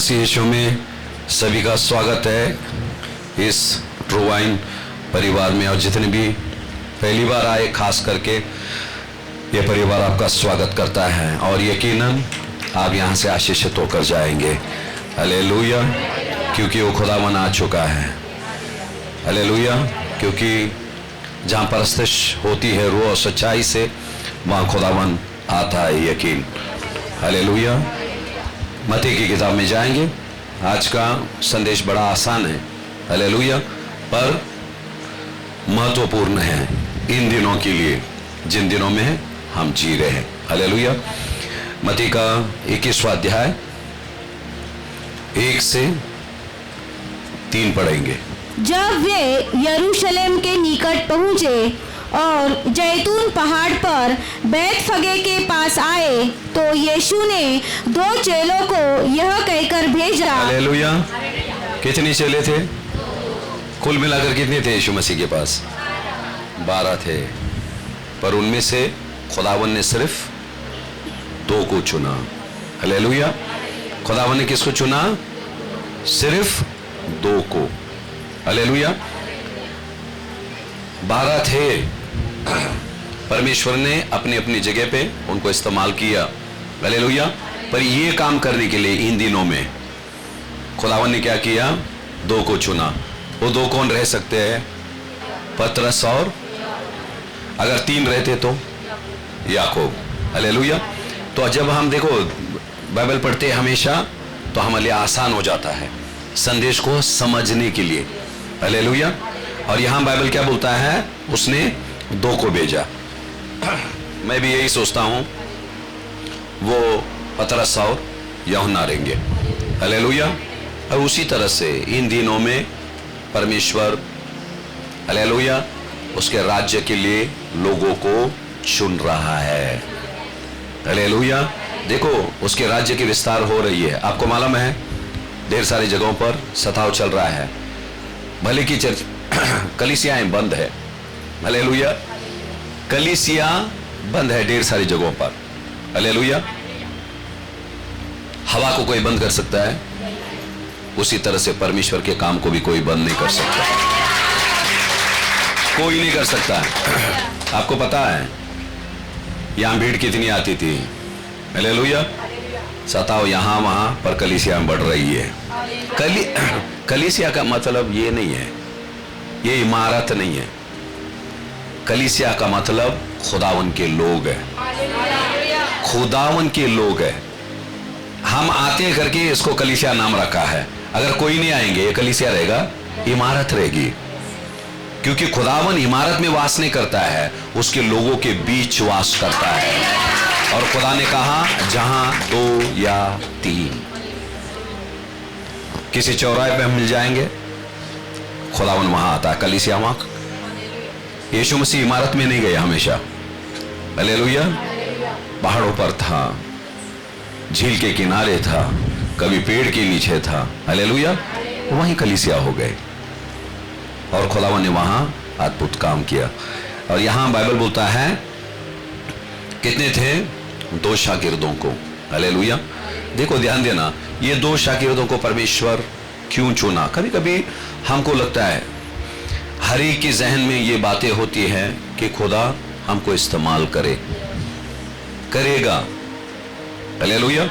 मसीह यीशु में सभी का स्वागत है इस ट्रू वाइन परिवार में। और जितने भी पहली बार आए, खास करके ये परिवार आपका स्वागत करता है और यकीनन आप यहाँ से आशीषित होकर जाएंगे। हालेलुया, क्योंकि वो खुदावन आ चुका है। हालेलुया, क्योंकि जहाँ परस्तिश होती है रूह और सच्चाई से, वहाँ खुदावन आता है। यकीन। हालेलुया। मत्ती की किताब में जाएंगे। आज का संदेश बड़ा आसान है, हालेलुया, पर महत्वपूर्ण है इन दिनों के लिए जिन दिनों में हम जी रहे हैं। हालेलुया। मत्ती का 21वां अध्याय 1 से 3 पढ़ेंगे। जब वे यरूशलेम के निकट पहुँचे और जैतून पहाड़ पर बैतफगे के पास आए, तो यीशु ने 2 चेलों को यह कहकर भेजा। हालेलुया। कितने चेले थे? कुल मिलाकर कितने थे यीशु मसीह के पास? 12 थे, पर उनमें से खुदावन ने सिर्फ 2 को चुना। हालेलुया। खुदावन ने किसको चुना? सिर्फ 2 को। हालेलुया। 12 थे, परमेश्वर ने अपनी अपनी जगह पे उनको इस्तेमाल किया। हालेलुया। पर ये काम करने के लिए इन दिनों में खुदावन ने क्या किया? 2 को चुना। वो 2 कौन रह सकते हैं? पतरस और, अगर 3 रहते तो याकूब। हालेलुया। तो जब हम देखो बाइबल पढ़ते हैं हमेशा, तो हमारे लिए आसान हो जाता है संदेश को समझने के लिए। हालेलुया। और यहां बाइबल क्या बोलता है? उसने 2 को भेजा। मैं भी यही सोचता हूं, वो पतरस और यूहन्ना रहेंगे। हालेलुया। और उसी तरह से इन दिनों में परमेश्वर, हालेलुया, उसके राज्य के लिए लोगों को चुन रहा है। हालेलुया। देखो, उसके राज्य की विस्तार हो रही है। आपको मालूम है ढेर सारी जगहों पर सताव चल रहा है। भले की चर्च कलीसियाएं बंद है। हालेलुया। कलीसिया बंद है ढेर सारी जगहों पर। हालेलुया। हवा को कोई बंद कर सकता है? उसी तरह से परमेश्वर के काम को भी कोई बंद नहीं कर सकता। कोई नहीं कर सकता। आपको पता है यहां भीड़ कितनी आती थी? हालेलुया। सताव यहां वहां, पर कलीसिया बढ़ रही है। कलीसिया का मतलब ये नहीं है, ये इमारत नहीं है। कलीसिया का मतलब खुदावन के लोग है। खुदावन के लोग है। हम आते करके इसको कलीसिया नाम रखा है। अगर कोई नहीं आएंगे, ये कलीसिया रहेगा? इमारत रहेगी। क्योंकि खुदावन इमारत में वास नहीं करता है, उसके लोगों के बीच वास करता है। और खुदा ने कहा, जहां 2 या 3 किसी चौराहे पे हम मिल जाएंगे, खुदावन वहां आता है। कलीसिया वहां। यीशु मसीह इमारत में नहीं गए हमेशा। हालेलुया। पहाड़ों पर था, झील के किनारे था, कभी पेड़ के नीचे था। हालेलुया। वहीं कलीसिया हो गए और खुदावन ने वहां अद्भुत काम किया। और यहां बाइबल बोलता है कितने थे? 2 शागिर्दों को। हालेलुया। देखो, ध्यान देना, ये 2 शागिर्दों को परमेश्वर क्यों चुना? कभी कभी हमको लगता है, हर एक के जहन में ये बातें होती हैं कि खुदा हमको इस्तेमाल करेगा। हालेलुया।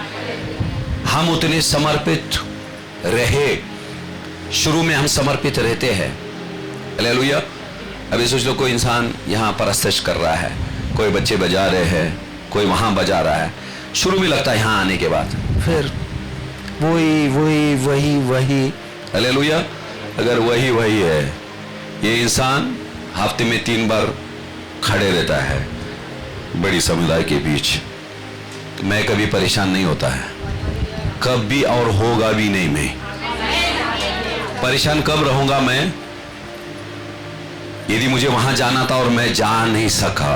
हम उतने समर्पित रहे। शुरू में हम समर्पित रहते हैं। हालेलुया। अभी सोच लो, कोई इंसान यहाँ परस्तिश कर रहा है, कोई बच्चे बजा रहे हैं, कोई वहां बजा रहा है। शुरू में लगता है, यहाँ आने के बाद फिर वही। हालेलुया। अगर वही है, ये इंसान हफ्ते में 3 बार खड़े रहता है बड़ी समुदाय के बीच, तो मैं कभी परेशान नहीं होता है, कभी, और होगा भी नहीं। मैं परेशान कब रहूंगा? मैं, यदि मुझे वहां जाना था और मैं जा नहीं सका,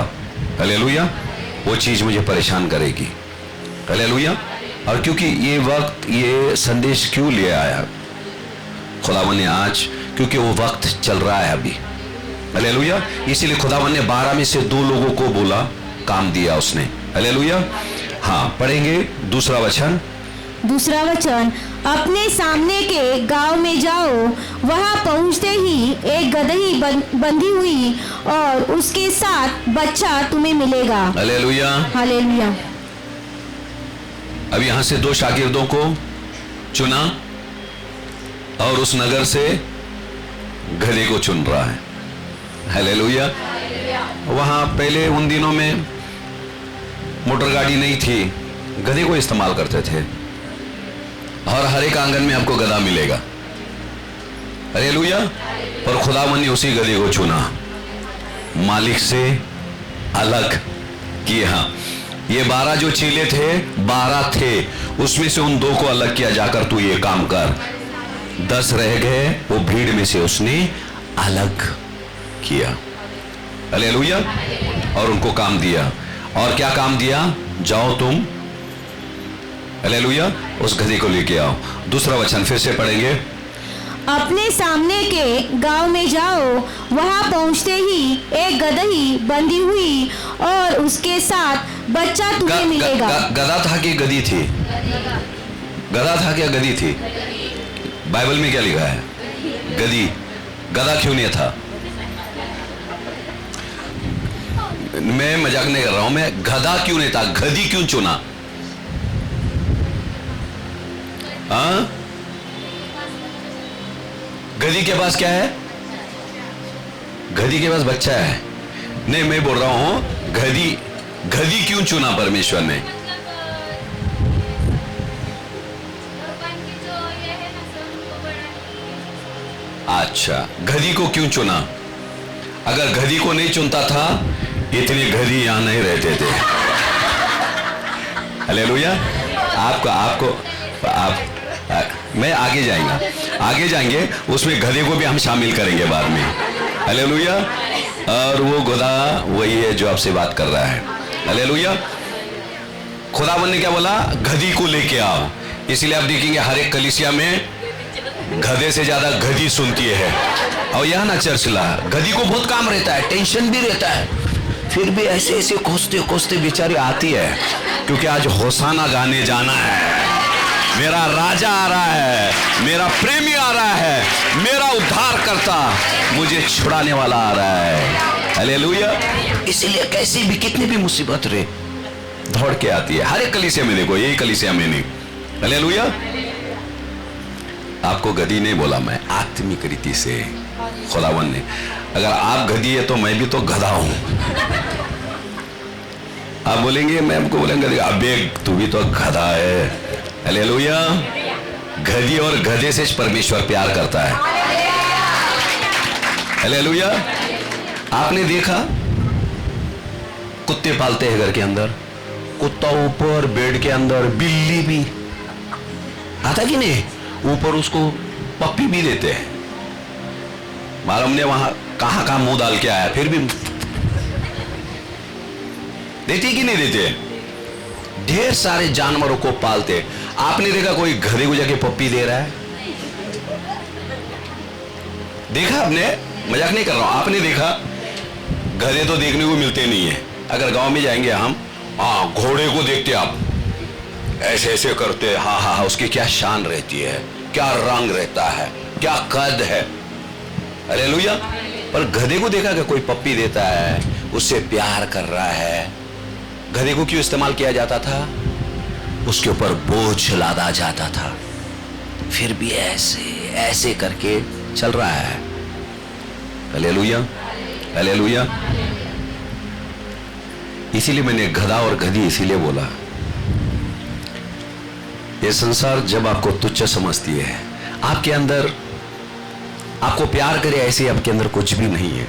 हालेलुया, वो चीज मुझे परेशान करेगी। हालेलुया। और क्योंकि ये वक्त, ये संदेश क्यों ले आया खुदावन ने आज? क्योंकि वो वक्त चल रहा है अभी। हालेलुया। इसीलिए खुदावन ने 12 में से 2 लोगों को बोला, काम दिया उसने। हालेलुया। हाँ, पढ़ेंगे 2 वचन दूसरा वचन, अपने सामने के गांव में जाओ, वहां पहुंचते ही एक गदही बंधी हुई और उसके साथ बच्चा तुम्हें मिलेगा। हालेलुया। हालेलुया। अब यहां से 2 शागिर्दों को चुना और उस नगर से गधे को चुन रहा है। हालेलुया। वहां पहले उन दिनों में मोटर गाड़ी नहीं थी, गधे को इस्तेमाल करते थे और हर एक आंगन में आपको गधा मिलेगा। हालेलुया। और खुदावन ने उसी गधे को चुना, मालिक से अलग किया। ये 12 जो चेले थे, 12 थे, उसमें से उन 2 को अलग किया, जाकर तू ये काम कर। 10 रह गए, वो भीड़ में से उसने अलग किया। हालेलुया। और उनको काम दिया। और क्या काम दिया? जाओ तुम, हालेलुया, उस गधे को लेके आओ। दूसरा वचन फिर से पढ़ेंगे। अपने सामने के गांव में जाओ, वहां पहुंचते ही एक गदही बंधी हुई और उसके साथ बच्चा तुम्हें मिलेगा। गधा था कि गधी थी? गधा था क्या गधी थी? बाइबल में क्या लिखा है? गधी। गधा क्यों नहीं था? मैं मजाक नहीं कर रहा हूं, मैं गधा क्यों नहीं था, गधी क्यों चुना? हाँ, गधी के पास क्या है? गधी के पास बच्चा है। नहीं, मैं बोल रहा हूं गधी क्यों चुना परमेश्वर ने? अच्छा, गधी को क्यों चुना? अगर गधी को नहीं चुनता था, इतने गधी यहां नहीं रहते थे। हालेलुया। मैं आगे जाएंगे, उसमें गधे को भी हम शामिल करेंगे बाद में। हालेलुया। और वो गधा वही है जो आपसे बात कर रहा है। हालेलुया। खुदावन ने क्या बोला? गधी को लेके आओ। इसलिए आप देखेंगे हर एक कलीसिया में गधे से ज्यादा गधी सुनती है। और यह ना चर्चला, गधी को बहुत काम रहता है, टेंशन भी रहता है, फिर भी ऐसे ऐसे कोसते बेचारी आती है, क्योंकि आज होसाना गाने जाना है। मेरा राजा आ रहा है, मेरा प्रेमी आ रहा है, मेरा उद्धार करता, मुझे छुड़ाने वाला आ रहा है। हालेलुया। इसीलिए कैसी भी कितनी भी मुसीबत रहे, दौड़ के आती है। हर एक कलीसिया में देखो, यही कलीसिया में नहीं। हालेलुया। आपको गधी नहीं बोला मैं, आत्मिक रीति से खुदावन ने। अगर आप गधी है तो मैं भी तो गधा हूं। आप बोलेंगे, मैं आपको बोलेंगे अबे तू भी तो गधा है। हालेलुया। गधी और गधे से परमेश्वर प्यार करता है। हालेलुया। आपने देखा कुत्ते पालते हैं घर के अंदर, कुत्ता ऊपर बेड के अंदर, बिल्ली भी आता कि नहीं, ऊपर उसको पप्पी भी देते हैं। मालूम ने वहां कहां मुंह डाल के आया, फिर भी देते कि नहीं देते? ढेर सारे जानवरों को पालते। आपने देखा कोई गधे को जाके पप्पी दे रहा है? देखा आपने? मजाक नहीं कर रहा हूं, आपने देखा? गधे तो देखने को मिलते नहीं है। अगर गांव में जाएंगे हम, घोड़े को देखते आप, ऐसे ऐसे करते, हाँ, उसकी क्या शान रहती है, क्या रंग रहता है, क्या कद है। हालेलुया। पर गधे को देखा कि कोई पप्पी देता है, उससे प्यार कर रहा है। गधे को क्यों इस्तेमाल किया जाता था? उसके ऊपर बोझ लादा जाता था, फिर भी ऐसे करके चल रहा है। हालेलुया। हालेलुया। इसीलिए मैंने गधा और गधी इसीलिए बोला। ये संसार जब आपको तुच्छ समझती है, आपके अंदर आपको प्यार करे, ऐसे आपके अंदर कुछ भी नहीं है।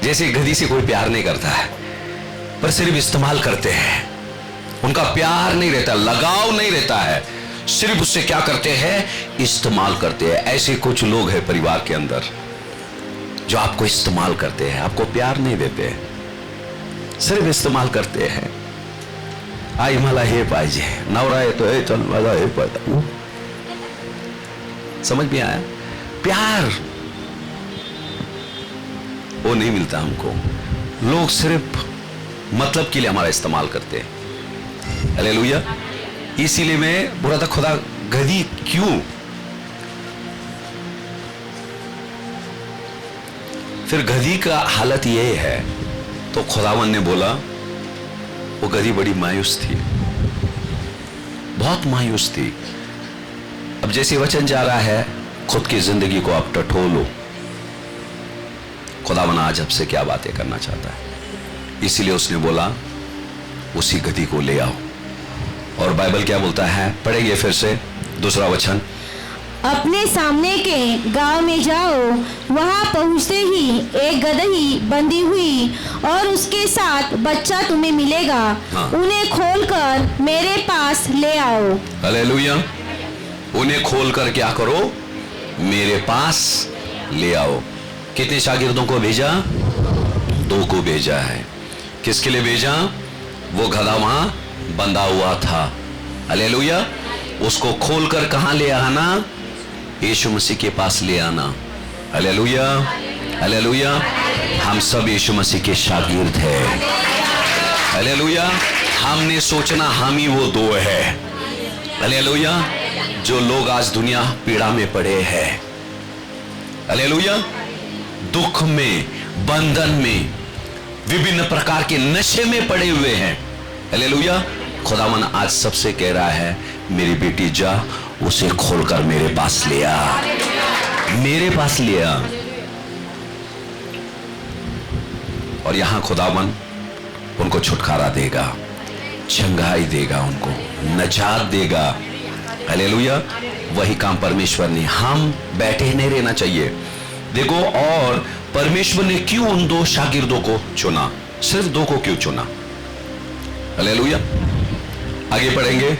जैसे गधी से कोई प्यार नहीं करता है, पर सिर्फ इस्तेमाल करते हैं। उनका प्यार नहीं रहता, लगाव नहीं रहता है, सिर्फ उससे क्या करते हैं? इस्तेमाल करते हैं। ऐसे कुछ लोग हैं परिवार के अंदर जो आपको इस्तेमाल करते हैं, आपको प्यार नहीं देते, सिर्फ इस्तेमाल करते हैं। आई मला हे पाहिजे, नवरा येतोय, चल मला हे पाहिजे। समझ में आया? प्यार वो नहीं मिलता हमको। लोग सिर्फ मतलब के लिए हमारा इस्तेमाल करते हैं। हालेलुया। इसीलिए मैं बोला था खुदा गधी क्यों? फिर गधी का हालत ये है, तो खुदावन ने बोला वो गधी बड़ी मायूस थी, बहुत मायूस थी। अब जैसे वचन जा रहा है, खुद की जिंदगी को आप टटोलो, खुदावन आज आपसे क्या बातें करना चाहता है। इसीलिए उसने बोला उसी गधी को ले आओ। और बाइबल क्या बोलता है, पढ़ेंगे फिर से दूसरा वचन। अपने सामने के गांव में जाओ, वहां पहुंचते ही एक गदही बंधी हुई और उसके साथ बच्चा तुम्हें मिलेगा। हाँ। उन्हें खोलकर मेरे पास ले आओ। हालेलुया। उन्हें खोलकर क्या करो? मेरे पास ले आओ। कितने शागिर्दों को भेजा? 2 को भेजा है। किसके लिए भेजा? वो गधा वहां बंधा हुआ था। हालेलुया। उसको खोलकर कहां ले आना? यीशु मसीह के पास ले आना। Hallelujah, hallelujah. हम सब यीशु मसीह के शागिर्द हैं। हालेलुया। हमने सोचना हम ही वो 2 है। हालेलुया। जो लोग आज दुनिया पीड़ा में पड़े हैं, हालेलुया, दुख में, बंधन में, विभिन्न प्रकार के नशे में पड़े हुए हैं। हालेलुया। खुदावन आज सबसे कह रहा है, मेरी बेटी जा, उसे खोलकर मेरे पास ले आ, मेरे पास ले आ। और यहां खुदावन उनको छुटकारा देगा, चंगाई देगा, उनको नजात देगा। हालेलुया। वही काम परमेश्वर ने, हम बैठे नहीं रहना चाहिए। देखो, और परमेश्वर ने क्यों उन 2 शागिर्दों को चुना? सिर्फ 2 को क्यों चुना? हालेलुया। आगे पढ़ेंगे।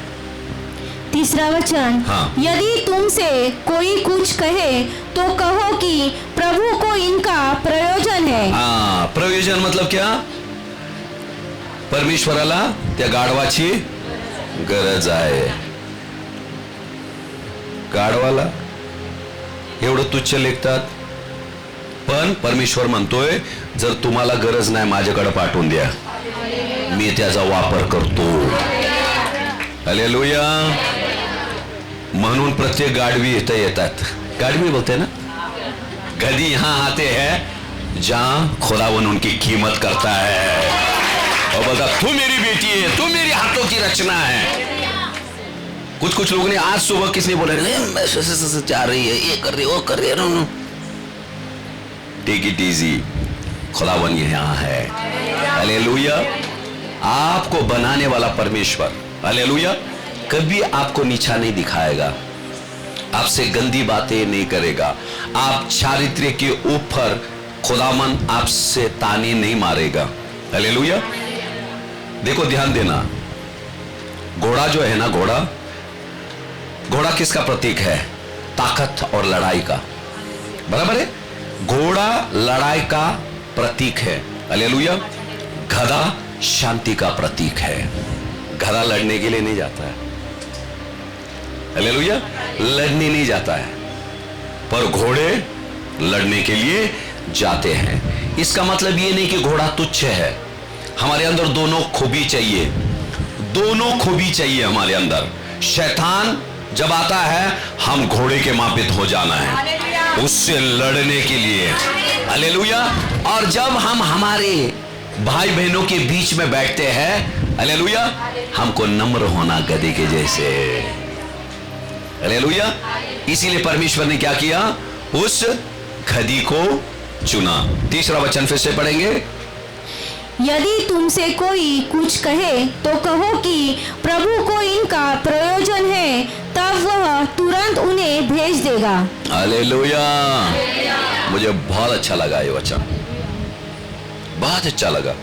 तीसरा वचन। हाँ। यदि तुमसे कोई कुछ कहे तो कहो कि प्रभु को इनका प्रयोजन है। हाँ, प्रयोजन मतलब क्या? परमेश्वराला त्या गाढवाची गरज आहे. गाढवाला एवढं तुच्छ लेखतात, पण परमेश्वर म्हणतोय जर तुम्हाला गरज नाही माझ्याकडे पाठवून द्या, मी त्याचा वापर करतो. हालेलुया. म्हणून प्रत्येक गाढवी इथे येतात. गाढवी बोलते ना, गधी यहां आते हैं जहां खुदावन उनकी कीमत करता है और बोलता तू मेरी बेटी है, तू मेरी हाथों की रचना है. कुछ लोगों ने आज सुबह किसने बोला जा रही है, ये कर रही है, वो कर रही है. टेक इट इजी, खुदावन यहां है. हालेलुया. आपको बनाने वाला परमेश्वर, हालेलुया, कभी आपको नीचा नहीं दिखाएगा, आपसे गंदी बातें नहीं करेगा, आप चारित्र्य के ऊपर खुदावन आपसे ताने नहीं मारेगा. हालेलुया. देखो ध्यान देना, घोड़ा जो है ना, घोड़ा किसका प्रतीक है? ताकत और लड़ाई का. बराबर है. घोड़ा लड़ाई का प्रतीक है. हालेलुया. गधा शांति का प्रतीक है. गधा लड़ने के लिए नहीं जाता है. हालेलुया. लड़ने नहीं जाता है, पर घोड़े लड़ने के लिए जाते हैं. इसका मतलब ये नहीं कि घोड़ा तुच्छ है. हमारे अंदर दोनों खूबी चाहिए, दोनों खूबी चाहिए हमारे अंदर. शैतान जब आता है, हम घोड़े के मापित हो जाना है उससे लड़ने के लिए. हालेलुया. और जब हम हमारे भाई बहनों के बीच में बैठते हैं, हालेलुया, हमको नम्र होना गधे के जैसे. हालेलुया. इसीलिए परमेश्वर ने क्या किया? उस गधी को चुना. तीसरा वचन फिर से पढ़ेंगे. यदि तुमसे कोई कुछ कहे तो कहो कि प्रभु को इनका प्रयोजन है, तब वह तुरंत उन्हें भेज देगा. हालेलुया. मुझे बहुत अच्छा लगा ये वचन, बहुत अच्छा लगा.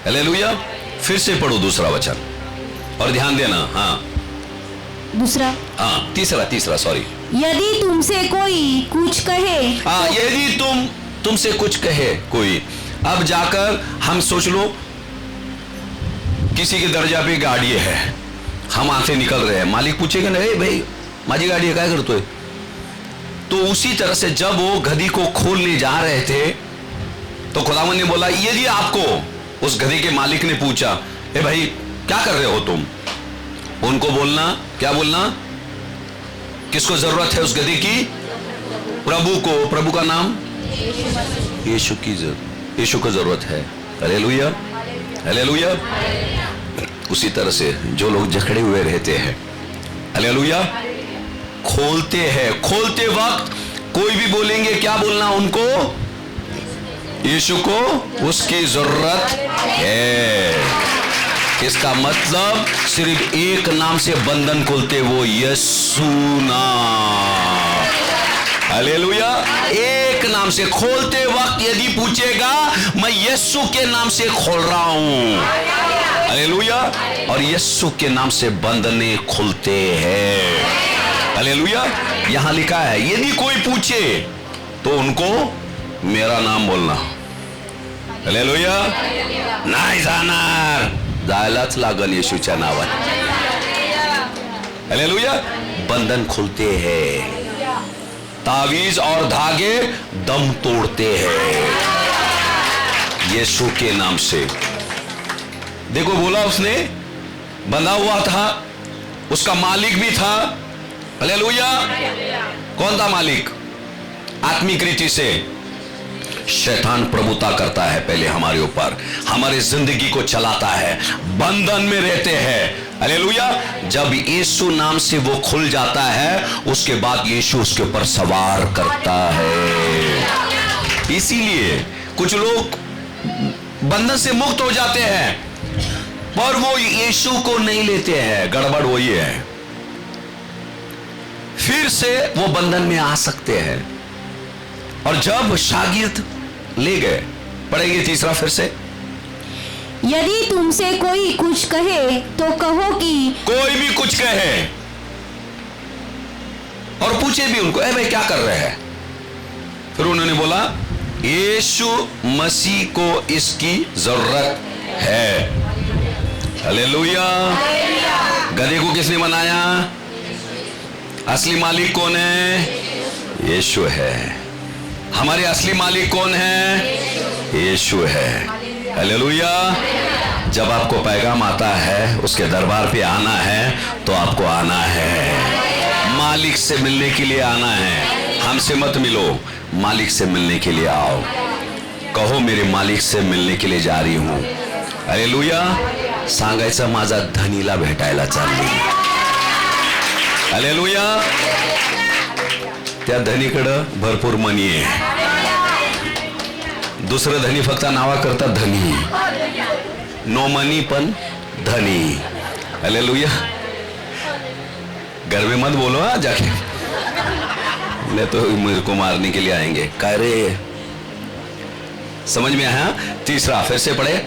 हालेलुया. फिर से पढ़ो दूसरा वचन और ध्यान देना. हाँ, दूसरा. हाँ, तीसरा सॉरी. यदि तुमसे कोई कुछ कहे. हाँ, यदि तुमसे कुछ कहे कोई. अब जाकर हम सोच लो, किसी के दर्जा पे गाड़ी है, हम आते निकल रहे हैं, मालिक पूछेगा ना, भाई माझी गाड़ी है, क्या करते? तो उसी तरह से जब वो गधी को खोलने जा रहे थे, तो खुदावन ने बोला, यदि आपको, उस गधी के मालिक ने पूछा, ए भाई क्या कर रहे हो तुम? उनको बोलना, क्या बोलना? किसको जरूरत है उस गदही की? प्रभु को। प्रभु का नाम यीशु की यीशु को जरूरत है। Hallelujah, hallelujah. उसी तरह से जो लोग जकड़े हुए रहते हैं, हालेलुया, खोलते हैं, खोलते वक्त कोई भी बोलेंगे, क्या बोलना उनको? यीशु को उसकी जरूरत है। इसका मतलब सिर्फ एक नाम से बंधन खोलते, वो यीशु नाम। हालेलुया। एक नाम से खोलते वक्त यदि पूछेगा, मैं यीशु के नाम से खोल रहा हूं। हालेलुया। और यीशु के नाम से बंधने खुलते हैं। हालेलुया। यहां लिखा है, यदि कोई पूछे तो उनको मेरा नाम बोलना। हालेलुया। नाही जाणार, जायलाच लागल येशूच्या नावात। हालेलुया। बंधन खुलते हैं, तावीज और धागे दम तोड़ते हैं यीशु के नाम से। देखो, बोला उसने, बंधा हुआ था, उसका मालिक भी था। हालेलुया। कौन था मालिक? आत्मिक रीति से शैतान प्रभुता करता है पहले हमारे ऊपर, हमारी जिंदगी को चलाता है, बंधन में रहते हैं। हालेलुया। जब यीशु नाम से वो खुल जाता है, उसके बाद यीशु उसके ऊपर सवार करता है। इसीलिए कुछ लोग बंधन से मुक्त हो जाते हैं, पर वो यीशु को नहीं लेते हैं। गड़बड़ वही है, फिर से वो बंधन में आ सकते हैं। और जब शागिर्द ले गए, पढ़ेंगे तीसरा फिर से, यदि तुमसे कोई कुछ कहे तो कहो कि, कोई भी कुछ कहे और पूछे भी उनको, ए भाई क्या कर रहे हैं? फिर उन्होंने बोला, यीशु मसीह को इसकी जरूरत है। हालेलुया। गधे को किसने बनाया? असली मालिक कौन है? यीशु है। हमारे असली मालिक कौन है? यीशु है। हालेलुया। जब आपको पैगाम आता है, उसके दरबार पे आना है, तो आपको आना है, मालिक से मिलने के लिए आना है। हमसे मत मिलो, मालिक से मिलने के लिए आओ। कहो, मेरे मालिक से मिलने के लिए जा रही हूं। हालेलुया। सांगायचं, माझा धनीला भेटायला चालली। हालेलुया। त्या धनीकडं भरपूर मनी आहे, दुसरं धनी फक्त नावा करता धनी, नो मनी पण धनी। हालेलुया। घर में मत बोलो हाँ जाके, नहीं तो मेरे को मारने के लिए आएंगे। कह रहे, समझ में आया? तीसरा फिर से पढ़े,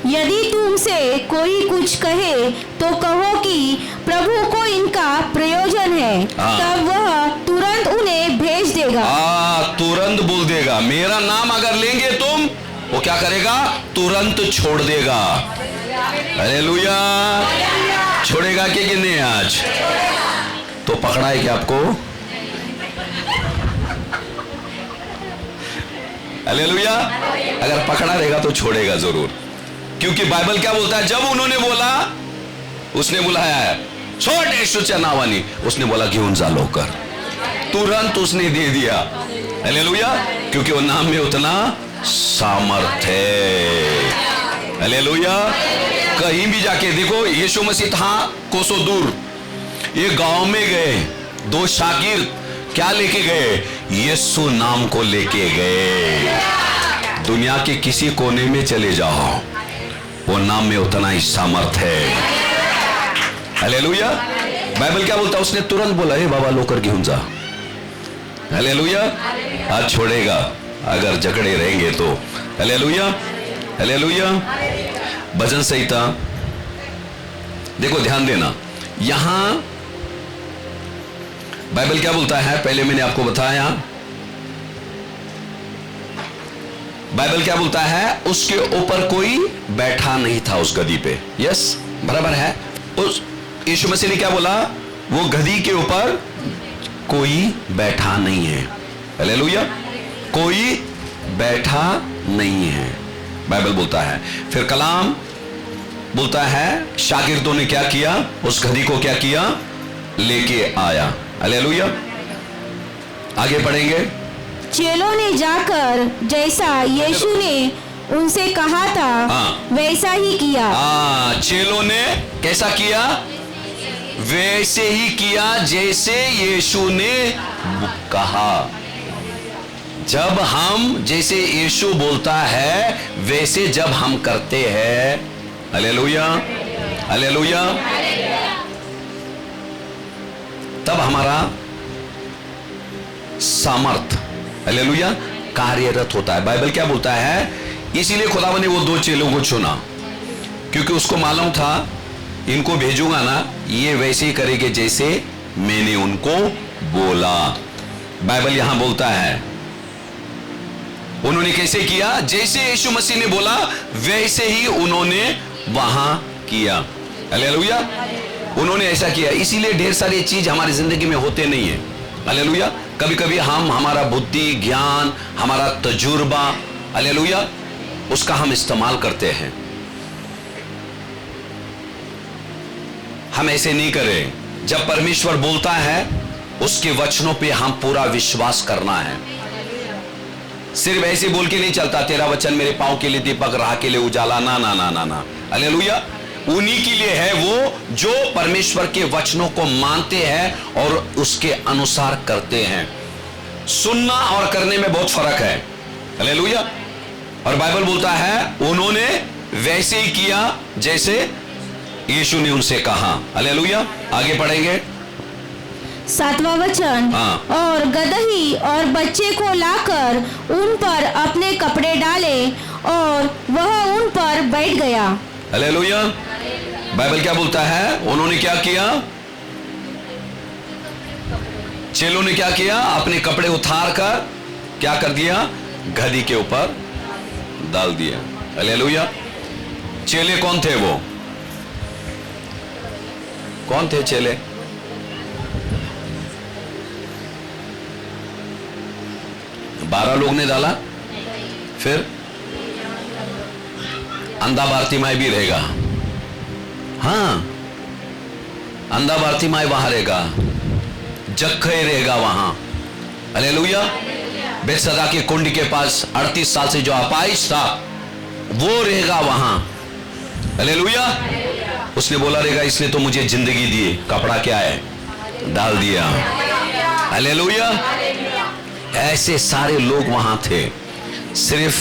यदि तुमसे कोई कुछ कहे तो कहो कि प्रभु को इनका प्रयोजन है, तब वह तुरंत उन्हें भेज देगा। तुरंत बोल देगा। मेरा नाम अगर लेंगे तुम, वो क्या करेगा? तुरंत छोड़ देगा। हालेलुया। छोड़ेगा कि नहीं? आज तो पकड़ा है क्या आपको? हालेलुया। अगर पकड़ा रहेगा तो छोड़ेगा जरूर, क्योंकि बाइबल क्या बोलता है? जब उन्होंने बोला, उसने बुलाया है, छोड़ यीशूच्या नावानी, उसने बोला घेऊन जा लवकर, तुरंत उसने दे दिया। हालेलुया। क्योंकि वो नाम में उतना सामर्थ्य है। हालेलुया। कहीं भी जाके देखो, यीशु मसीह था कोसों दूर, ये गांव में गए, दो शागिर्द क्या लेके गए? यीशु नाम को लेके गए। दुनिया के किसी कोने में चले जाओ, वो नाम में उतना ही सामर्थ्य है। हालेलुया। बाइबल क्या बोलता है? उसने तुरंत बोला, हे बाबा लोकर घेऊन जा। हालेलुया। आज छोड़ेगा अगर जकड़े रहेंगे तो। Hallelujah, hallelujah. भजन संहिता देखो, ध्यान देना, यहां बाइबल क्या बोलता है? पहले मैंने आपको बताया, बाइबल क्या बोलता है? उसके ऊपर कोई बैठा नहीं था उस गधी पे। यस, बराबर है। उस यीशु मसीह ने क्या बोला? वो गधी के ऊपर कोई बैठा नहीं है। हालेलुया। कोई बैठा नहीं है, बाइबल बोलता है। फिर कलाम बोलता है शागिर्दों ने क्या किया, उस घड़ी को क्या किया, लेके आया। हालेलुया। आगे पढ़ेंगे। चेलों ने जाकर जैसा यीशु ने उनसे कहा था वैसा ही किया। चेलों ने कैसा किया, वैसे ही किया जैसे यीशु ने कहा। जब हम, जैसे यीशु बोलता है वैसे जब हम करते हैं, हालेलुया हालेलुया, तब हमारा सामर्थ, हालेलुया, कार्यरत होता है। बाइबल क्या बोलता है, इसीलिए खुदावन ने वो 2 चेलों को चुना, क्योंकि उसको मालूम था इनको भेजूंगा ना, ये वैसे ही करेंगे जैसे मैंने उनको बोला। बाइबल यहां बोलता है उन्होंने कैसे किया, जैसे यीशु मसीह ने बोला वैसे ही उन्होंने वहां किया। हालेलुया। उन्होंने ऐसा किया। इसीलिए ढेर सारी चीज हमारी जिंदगी में होते नहीं है। हालेलुया। कभी कभी हम, हमारा बुद्धि ज्ञान, हमारा तजुर्बा, हालेलुया, उसका हम इस्तेमाल करते हैं। हम ऐसे नहीं करें। जब परमेश्वर बोलता है उसके वचनों पे हम पूरा विश्वास करना है। सिर्फ ऐसे बोल के नहीं चलता, तेरा वचन मेरे पांव के लिए दीपक, राह के लिए उजाला, ना ना ना ना ना। हालेलुया। उन्हीं के लिए है वो जो परमेश्वर के वचनों को मानते हैं और उसके अनुसार करते हैं। सुनना और करने में बहुत फर्क है। हालेलुया। और बाइबल बोलता है उन्होंने वैसे ही किया जैसे यीशु ने उनसे कहा। हालेलुया। आगे पढ़ेंगे। 7वां वचन। और गदही और बच्चे को लाकर उन पर अपने कपड़े डाले और वह उन पर बैठ गया। हालेलुया। बाइबल क्या बोलता है, उन्होंने क्या किया, चेलों ने क्या किया, अपने कपड़े उतार कर क्या कर दिया, गधी के ऊपर डाल दिया। हालेलुया। चेले कौन थे, वो कौन थे चेले? बारह लोग ने डाला, फिर अंधा बारतीमाई भी रहेगा। हाँ, अंधा बारतीमाई वहां रहेगा, जक्खे रहेगा वहां। हालेलुया। बेतसदा के कुंड के पास 38 साल से जो अपाहिज था वो रहेगा वहां। हालेलुया। उसने बोला रहेगा इसने तो मुझे जिंदगी दी, कपड़ा क्या है, डाल दिया। हालेलुया। ऐसे सारे लोग वहां थे। सिर्फ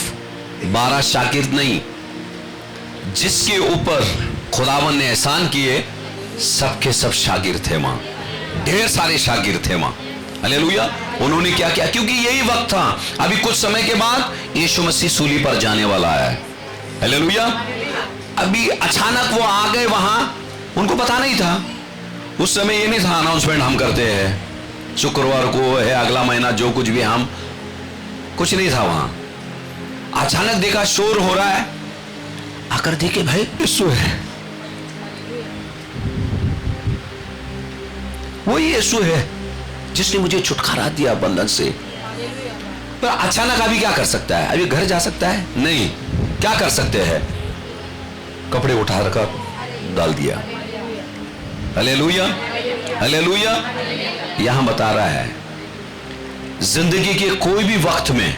12 शागिर्द नहीं, जिसके ऊपर खुदावन ने एहसान किए सबके सब शागिर्द थे वहां, ढेर सारे शागिर्द थे वहां। हालेलुया। उन्होंने क्या किया, क्योंकि यही वक्त था, अभी कुछ समय के बाद यीशु मसीह सूली पर जाने वाला है। हालेलुया। अभी अचानक वो आ गए वहां, उनको पता नहीं था। उस समय ये नहीं था अनाउंसमेंट हम करते हैं शुक्रवार को है अगला महीना, जो कुछ भी, हम कुछ नहीं था वहां। अचानक देखा शोर हो रहा है, आकर देखे भाई यीशु है, वही यीशु है जिसने मुझे छुटकारा दिया बंधन से। पर अचानक अभी क्या कर सकता है, अभी घर जा सकता है नहीं, क्या कर सकते हैं, कपड़े उठा कर डाल दिया। Hallelujah hallelujah. यहां बता रहा है जिंदगी के कोई भी वक्त में,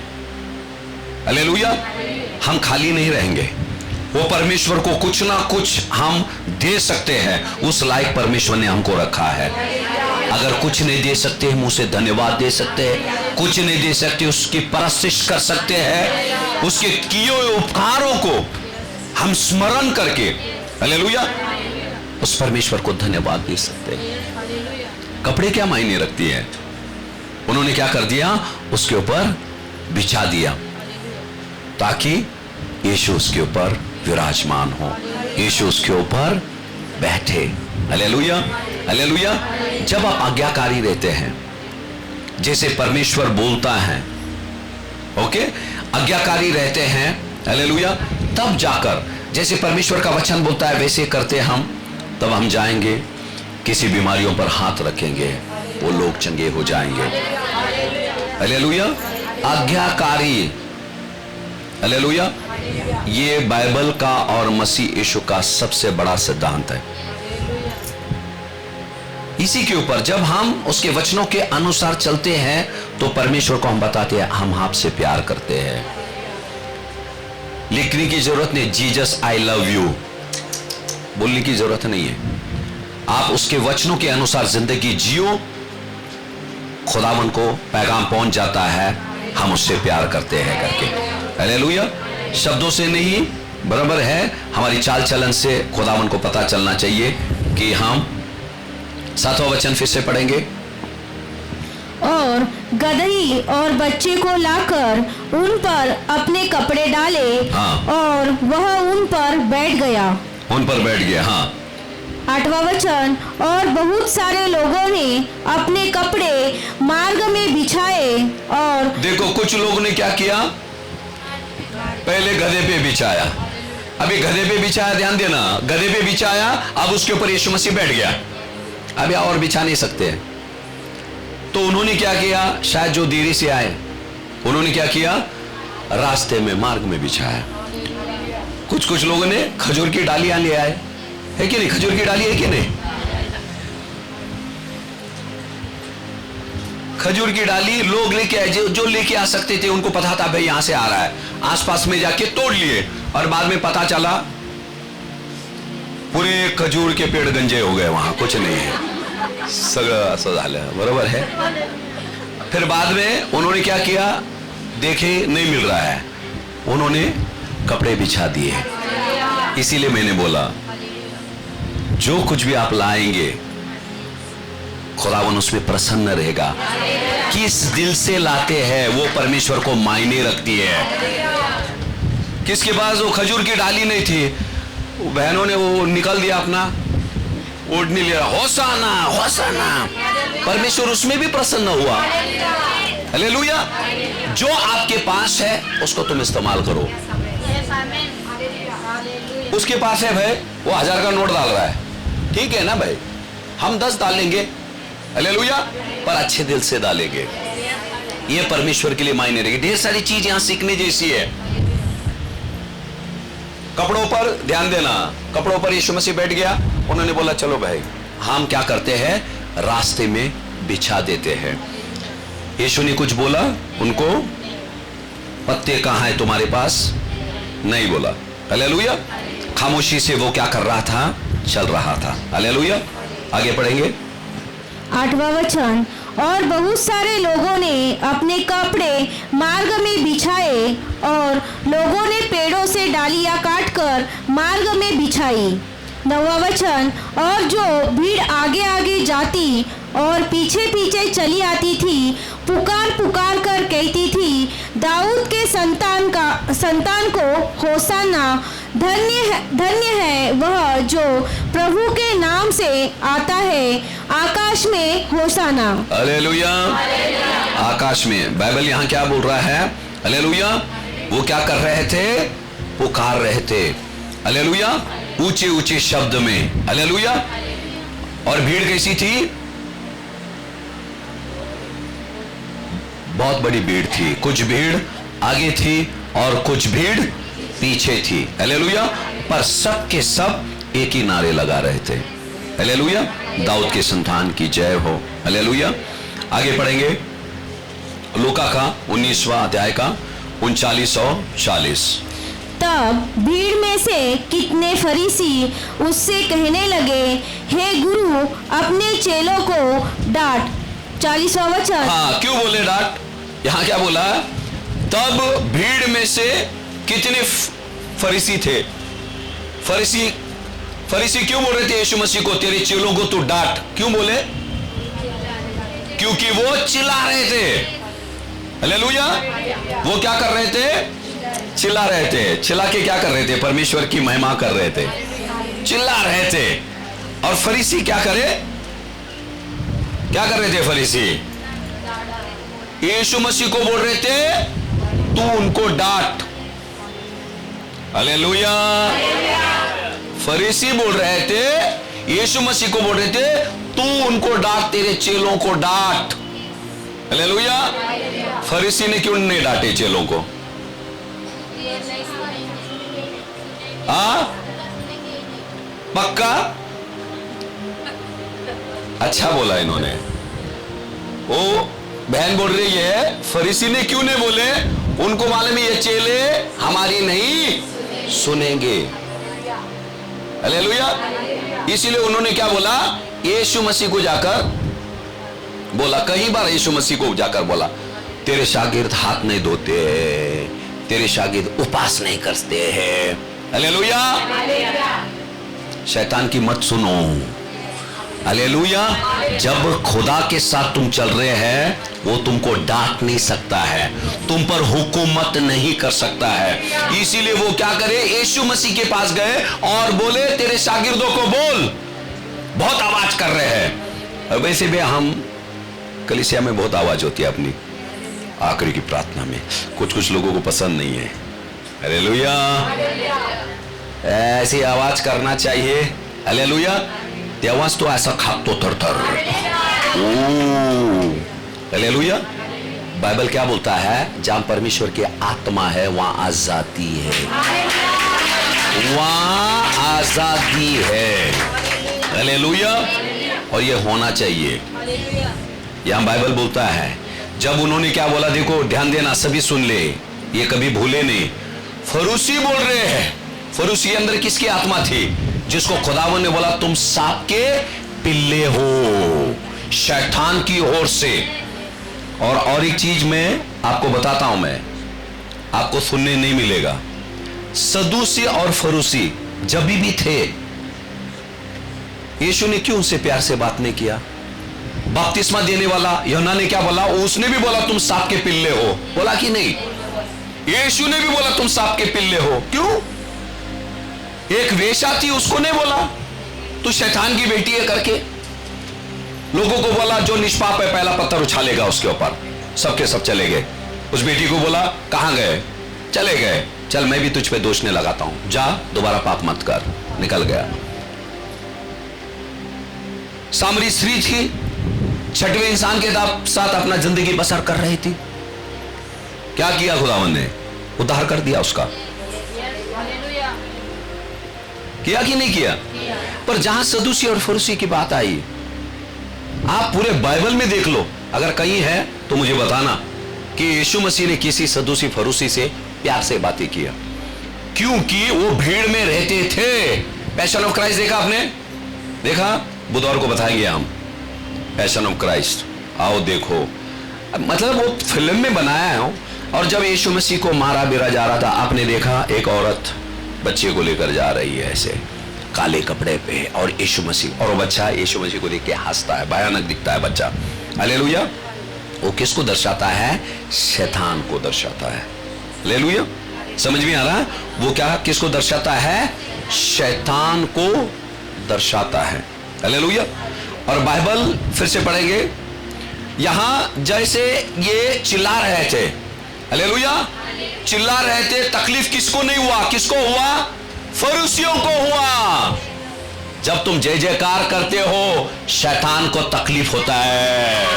हालेलुया, हम खाली नहीं रहेंगे। वो परमेश्वर को कुछ ना कुछ हम दे सकते हैं, उस लायक परमेश्वर ने हमको रखा है। अगर कुछ नहीं दे सकते, मुंह से धन्यवाद दे सकते हैं, कुछ नहीं दे सकते, उसकी परस्तिश कर सकते हैं, उसके किए हुए उपकारों को हम स्मरण करके, हालेलुया, उस परमेश्वर को धन्यवाद दे सकते हैं। कपड़े क्या मायने रखती है, उन्होंने क्या कर दिया, उसके ऊपर बिछा दिया ताकि यीशु उसके ऊपर विराजमान हो, यीशु उसके ऊपर बैठे। Hallelujah hallelujah. जब आप आज्ञाकारी रहते हैं, जैसे परमेश्वर बोलता है, ओके, आज्ञाकारी रहते हैं, हालेलुया, तब जाकर जैसे परमेश्वर का वचन बोलता है वैसे करते हम, तब हम जाएंगे, किसी बीमारियों पर हाथ रखेंगे, वो लोग चंगे हो जाएंगे। हालेलुया। आज्ञाकारी हालेलुया। ये बाइबल का और मसीह यीशु का सबसे बड़ा सिद्धांत है। इसी के ऊपर जब हम उसके वचनों के अनुसार चलते हैं तो परमेश्वर को हम बताते हैं हम आपसे प्यार करते हैं। लिखने की जरूरत नहीं, जीसस आई लव यू बोलने की जरूरत नहीं है। आप उसके वचनों के अनुसार जिंदगी जियो, खुदावन को पैगाम पहुंच जाता है हम उससे प्यार करते हैं करके। हालेलुया। शब्दों से नहीं, बराबर है, हमारी चाल चलन से खुदावन को पता चलना चाहिए कि हम 7वां वचन फिर से पढ़ेंगे। और गदही और बच्चे को लाकर उन पर अपने कपड़े डाले, हाँ। और वह उन पर बैठ गया। उन पर बैठ गया, हाँ। 8वां वचन, और बहुत सारे लोगों ने अपने कपड़े मार्ग में बिछाए। और देखो कुछ लोगों ने क्या किया, पहले गधे पे बिछाया। अभी गधे पे बिछाया, ध्यान देना, गधे पे बिछाया, अब उसके ऊपर यीशु मसीह बैठ गया। अभी और बिछा नहीं सकते। तो उन्होंने क्या किया, शायद जो देरी से आए उन्होंने क्या किया, रास्ते में मार्ग में बिछाया। कुछ लोगों ने खजूर की डालियां ले आए, है कि नहीं, खजूर की डाली है कि नहीं, खजूर की डाली लोग लेके आए, जो लेके आ सकते थे उनको पता था भाई यहां से आ रहा है, आसपास में जाके तोड़ लिए, और बाद में पता चला पूरे खजूर के पेड़ गंजे हो गए, वहां कुछ नहीं है, सगळं असं झालं, बरोबर है। फिर बाद में उन्होंने क्या किया, देखे नहीं मिल रहा है, उन्होंने कपड़े बिछा दिए। इसीलिए मैंने बोला जो कुछ भी आप लाएंगे खुदावन उसमें प्रसन्न रहेगा। किस दिल से लाते हैं वो परमेश्वर को मायने रखती है। किसके पास वो खजूर की डाली नहीं थी, बहनों ने वो निकल दिया अपना ओढ़नी लिया, होसाना होसाना, परमेश्वर उसमें भी प्रसन्न हुआ। हालेलुया। जो आपके पास है उसको तुम इस्तेमाल करो। उसके पास है भाई, वो 1000 का नोट डाल रहा है, ठीक है ना भाई, हम 10 डालेंगे, हालेलुया, पर अच्छे दिल से डालेंगे। ये परमेश्वर के लिए मायने रखेगी। ढेर सारी चीज यहां सीखने जैसी है। कपड़ों पर ध्यान देना, कपड़ों पर यीशु मसीह बैठ गया, उन्होंने बोला चलो भाई हम क्या करते हैं, रास्ते में बिछा देते हैं। यीशु ने कुछ बोला उनको, पत्ते कहां है तुम्हारे पास, नहीं बोला। हालेलुया। खामोशी से वो क्या कर रहा था, चल रहा था। हालेलुया। आगे पढ़ेंगे। 8वां वचन, और बहुत सारे लोगों ने अपने कपड़े मार्ग में बिछाए, और लोगों ने पेड़ों से डालियां काटकर मार्ग में बिछाई। 9वां वचन, और जो भीड़ आगे आगे जाती और पीछे पीछे चली आती थी, पुकार पुकार कर कहती थी, दाऊद के संतान को होसाना, धन्य है वह जो प्रभु के नाम से आता है, आकाश में होसाना। हालेलुया। आकाश में, बाइबल यहां क्या बोल रहा है, हालेलुया, वो क्या कर रहे थे, पुकार रहे थे। हालेलुया। ऊंचे ऊंचे शब्द में। हालेलुया। और भीड़ कैसी थी, बहुत बड़ी भीड़ थी, कुछ भीड़ आगे थी और कुछ भीड़ पीछे थी। हालेलुया। पर सब के सब एक ही नारे लगा रहे थे, हालेलुया, दाऊद के संतान की जय हो। हालेलुया। आगे पढ़ेंगे लूका का 19वां अध्याय का 39 और 40। तब भीड़ में से कितने फरीसी उससे कहने लगे, हे गुरु, अपने चेलों को डांट। 40वां वचन। हाँ, क्यों बोले डांट, यहां क्या बोला, तब भीड़ में से कितने फरीसी थे। फरीसी क्यों बोल रहे थे यीशु मसीह को, तेरे चेलों को तू डांट, क्यों बोले, क्योंकि वो चिल्ला रहे थे। हालेलुया। वो क्या कर रहे थे, चिल्ला रहे थे। चिल्ला के क्या कर रहे थे, परमेश्वर की महिमा कर रहे थे, चिल्ला रहे थे। और फरीसी क्या कर रहे थे, फरीसी यीशु मसीह को बोल रहे थे तू उनको डांट। हालेलुया। फरीसी बोल रहे थे, यीशु मसीह को बोल रहे थे तू उनको डांट, तेरे चेलों को डांट। हालेलुया। फरीसी ने क्यों नहीं डांटे चेलों को, पक्का? अच्छा बोला इन्होंने। वो बहन बोल रही है फरीसी ने क्यों नहीं बोले, उनको मालूम है ये चेले हमारी नहीं सुनेंगे। हालेलुया। इसीलिए उन्होंने क्या बोला, यीशु मसीह को जाकर बोला, कई बार यीशु मसीह को जाकर बोला, तेरे शागिर्द हाथ नहीं धोते, तेरे शागिर्द उपवास नहीं करते हैं। हालेलुया। शैतान की मत सुनो। हालेलुया। जब खुदा के साथ तुम चल रहे हैं, वो तुमको डांट नहीं सकता है, तुम पर हुकूमत नहीं कर सकता है। इसीलिए वो क्या करे, यीशु मसीह के पास गए और बोले तेरे शागिर्दों को बोल, बहुत आवाज कर रहे हैं। और वैसे भी हम कलीसिया में बहुत आवाज होती है अपनी आखिरी की प्रार्थना में, कुछ लोगों को पसंद नहीं है। हालेलुया। ऐसी आवाज करना चाहिए। हालेलुया। तेव्हाच तो ऐसा खातो थर-थर। हालेलुया। बाइबल क्या बोलता है, जहां परमेश्वर की आत्मा है वहां आजादी है, वहां आजादी है। हालेलुया। और ये होना चाहिए। यहां बाइबल बोलता है, जब उन्होंने क्या बोला, देखो ध्यान देना, सभी सुन ले, ये कभी भूले नहीं। फरूसी बोल रहे हैं, फरूसी के अंदर किसकी आत्मा थी, जिसको खुदावन ने बोला तुम सांप के पिल्ले हो, शैतान की ओर से। और एक चीज मैं आपको बताता हूं, मैं आपको सुनने नहीं मिलेगा, सदूसी और फरूसी जब भी थे, यीशु ने क्यों उनसे प्यार से बात नहीं किया? बपतिस्मा देने वाला यूहन्ना ने क्या बोला, उसने भी बोला तुम सांप के पिल्ले हो, बोला कि नहीं? यीशु ने भी बोला तुम सांप के पिल्ले हो। क्यों? एक वेश्या थी, उसको नहीं बोला तू शैतान की बेटी है करके। लोगों को बोला जो निष्पाप है पहला पत्थर उछालेगा उसके ऊपर। सबके सब चले गए। उस बेटी को बोला कहां गए? चले गए। चल मैं भी तुझ पे दोष नहीं लगाता हूं, जा दोबारा पाप मत कर। निकल गया। सामरी स्त्री थी, छठवें इंसान के साथ अपना जिंदगी बसर कर रही थी। क्या किया खुदावन ने? उद्धार कर दिया उसका। किया कि नहीं किया? पर जहां सदूसी और फरीसी की बात आई, आप पूरे बाइबल में देख लो, अगर कहीं है तो मुझे बताना कि यीशु मसीह ने किसी सदूसी फरीसी से प्यार से बातें किया, क्योंकि वो भीड़ में रहते थे। पैशन ऑफ क्राइस्ट देखा आपने? देखा? बुधवार को बताएंगे हम पैशन ऑफ क्राइस्ट। आओ देखो, मतलब वो फिल्म में बनाया है। और जब यीशु मसीह को मारा बिरा जा रहा था, आपने देखा एक औरत बच्चे को लेकर जा रही है ऐसे काले कपड़े पे, और यीशु मसीह, और वो बच्चा यीशु मसीह को देख के हंसता है, भयानक दिखता है बच्चा। हालेलुया। वो किसको दर्शाता है? शैतान को दर्शाता है। हालेलुया। समझ में आ रहा है? वो क्या किसको दर्शाता है? शैतान को दर्शाता है। हालेलुया। और बाइबल फिर से पढ़ेंगे, यहां जैसे ये चिल्ला रहे थे, हालेलुया, चिल्ला रहे थे, तकलीफ किसको नहीं हुआ? किसको हुआ? फरीसियों को हुआ। जब तुम जय जयकार करते हो, शैतान को तकलीफ होता है।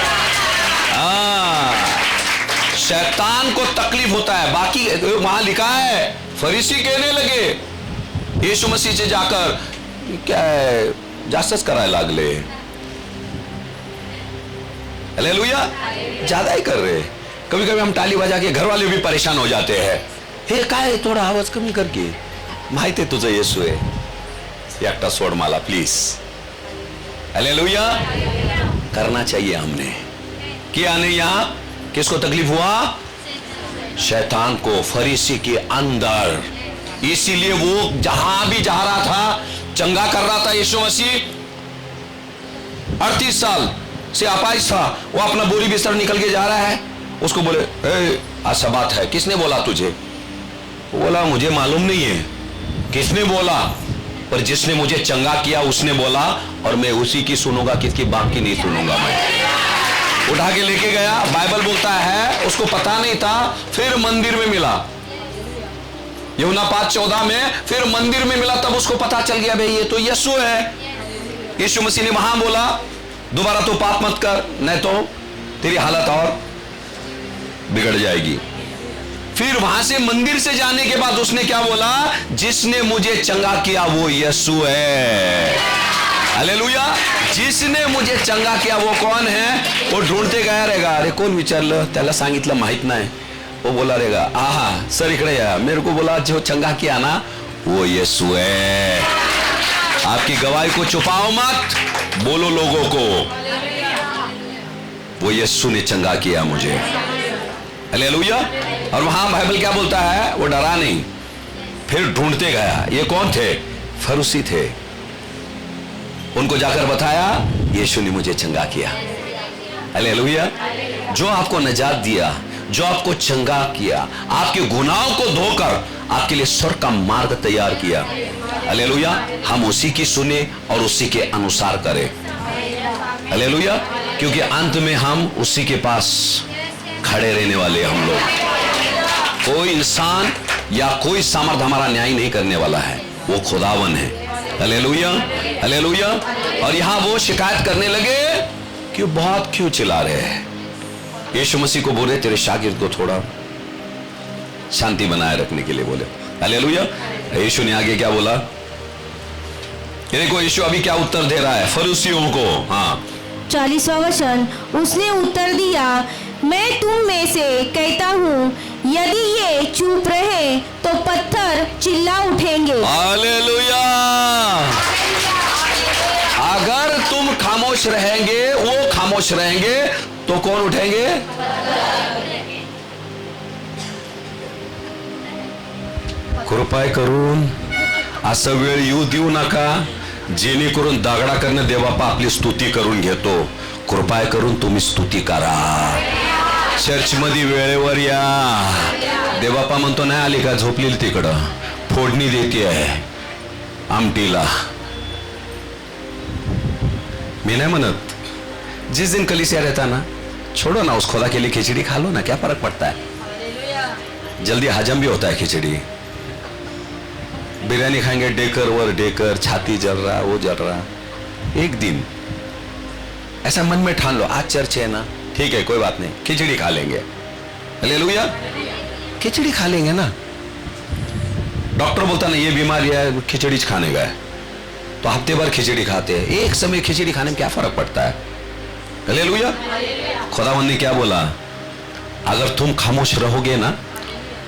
शैतान को तकलीफ होता है। बाकी वहां लिखा है, फरीसी कहने लगे यीशु मसीह से जाकर, क्या है जासस कराए लागले। हालेलुया। ज्यादा ही कर रहे। कभी कभी हम ताली बजा के घर वाले भी परेशान हो जाते हैं, हे काय थोड़ा आवाज कमी करके, माहिती तुझं येसू आहे, एकटा सोड मला प्लीज। हालेलुया। करना चाहिए हमने, किया नहीं? यहां किसको तकलीफ हुआ? शैतान को, फरीसी के अंदर। इसीलिए वो जहां भी जा रहा था, चंगा कर रहा था यीशु मसीह। 38 साल से अपाहिज था, वो अपना बोरी बिस्तर निकल के जा रहा है। उसको बोले आज सबात है, किसने बोला तुझे? वो बोला मुझे मालूम नहीं है किसने बोला, पर जिसने मुझे चंगा किया उसने बोला, और मैं उसी की सुनूंगा, किसकी बाकी नहीं सुनूंगा। मैं उठा के लेके गया। बाइबल बोलता है उसको पता नहीं था, फिर मंदिर में मिला। यूहन्ना 5:14 में फिर मंदिर में मिला, तब उसको पता चल गया भाई ये तो यीशु है। यीशु मसीह ने वहां बोला दोबारा तो पाप मत कर, नहीं तो तेरी हालत और बिगड़ जाएगी। फिर वहां से मंदिर से जाने के बाद उसने क्या बोला? जिसने मुझे चंगा किया वो यीशु है। हालेलुया। जिसने मुझे चंगा किया वो कौन है? वो ढूंढते गया रहेगा, अरे कोण विचारलं त्याला सांगितलं माहित नाही, वो बोला रहेगा आहा सर इकडे या, मेरे को बोला जो चंगा किया ना वो यीशु है। आपकी गवाही को छुपाओ मत, बोलो लोगों को वो यीशु ने चंगा किया मुझे। हालेलुया। और वहां बाइबल क्या बोलता है? वो डरा नहीं, फिर ढूंढते गया। ये कौन थे? फरीसी थे। उनको जाकर बताया यीशु ने मुझे चंगा किया। हालेलुया। जो आपको निजात दिया, जो आपको चंगा किया, आपके गुनाहों को धोकर आपके लिए स्वर्ग का मार्ग तैयार किया। हालेलुया। हम उसी की सुने और उसी के अनुसार करें। हालेलुया। क्योंकि अंत में हम उसी के पास खड़े रहने वाले हम लोग। कोई इंसान या कोई सामर्थ हमारा न्याय नहीं करने वाला है, वो खुदावन है। हालेलुया। हालेलुया। और यहां वो शिकायत करने लगे कि बहुत क्यों चिल्ला रहे हैं। यीशु मसीह को बोले तेरे शागिर्द को थोड़ा शांति बनाए रखने के लिए बोले। हालेलुया। यीशु ने आगे क्या बोला? देखो यीशु अभी क्या उत्तर दे रहा है फरीसियों को। हाँ 40वां वचन, उसने उत्तर दिया, मैं तुम में से कहता हूँ यदि ये चुप रहे तो पत्थर चिल्ला उठेंगे। हालेलुया। अगर तुम खामोश रहेंगे, वो खामोश रहेंगे, तो कौन उठेंगे? कृपा करून असं वेळ येऊ देऊ नका जेणेकरून दगडाकडे देवबापा आपली स्तुती करून घेतो। कृपा करून तुम्ही स्तुती करा। चर्च मध्ये वेळेवर या। देवबापा म्हणतो नाही आली का? झोपलेली तिकडं फोडणी देते आहे आमटीला। मैं नहीं मनत, जिस दिन कलीसिया रहता ना, छोड़ो ना, उस खुदा के लिए खिचड़ी खा लो ना, क्या फर्क पड़ता है? जल्दी हजम भी होता है खिचड़ी। बिरयानी खाएंगे डेकर वर डेकर, छाती जल रहा, वो जल रहा। एक दिन ऐसा मन में ठान लो, आज चर्च है ना, ठीक है कोई बात नहीं, खिचड़ी खा लेंगे। हालेलुया। खिचड़ी खा लेंगे ना। डॉक्टर बोलता ना ये बीमारी है, खिचड़ी खाने का है, तो हफ्ते भर खिचड़ी खाते हैं। एक समय खिचड़ी खाने में क्या फर्क पड़ता है? हालेलुया। खुदावंद ने क्या बोला? अगर तुम खामोश रहोगे ना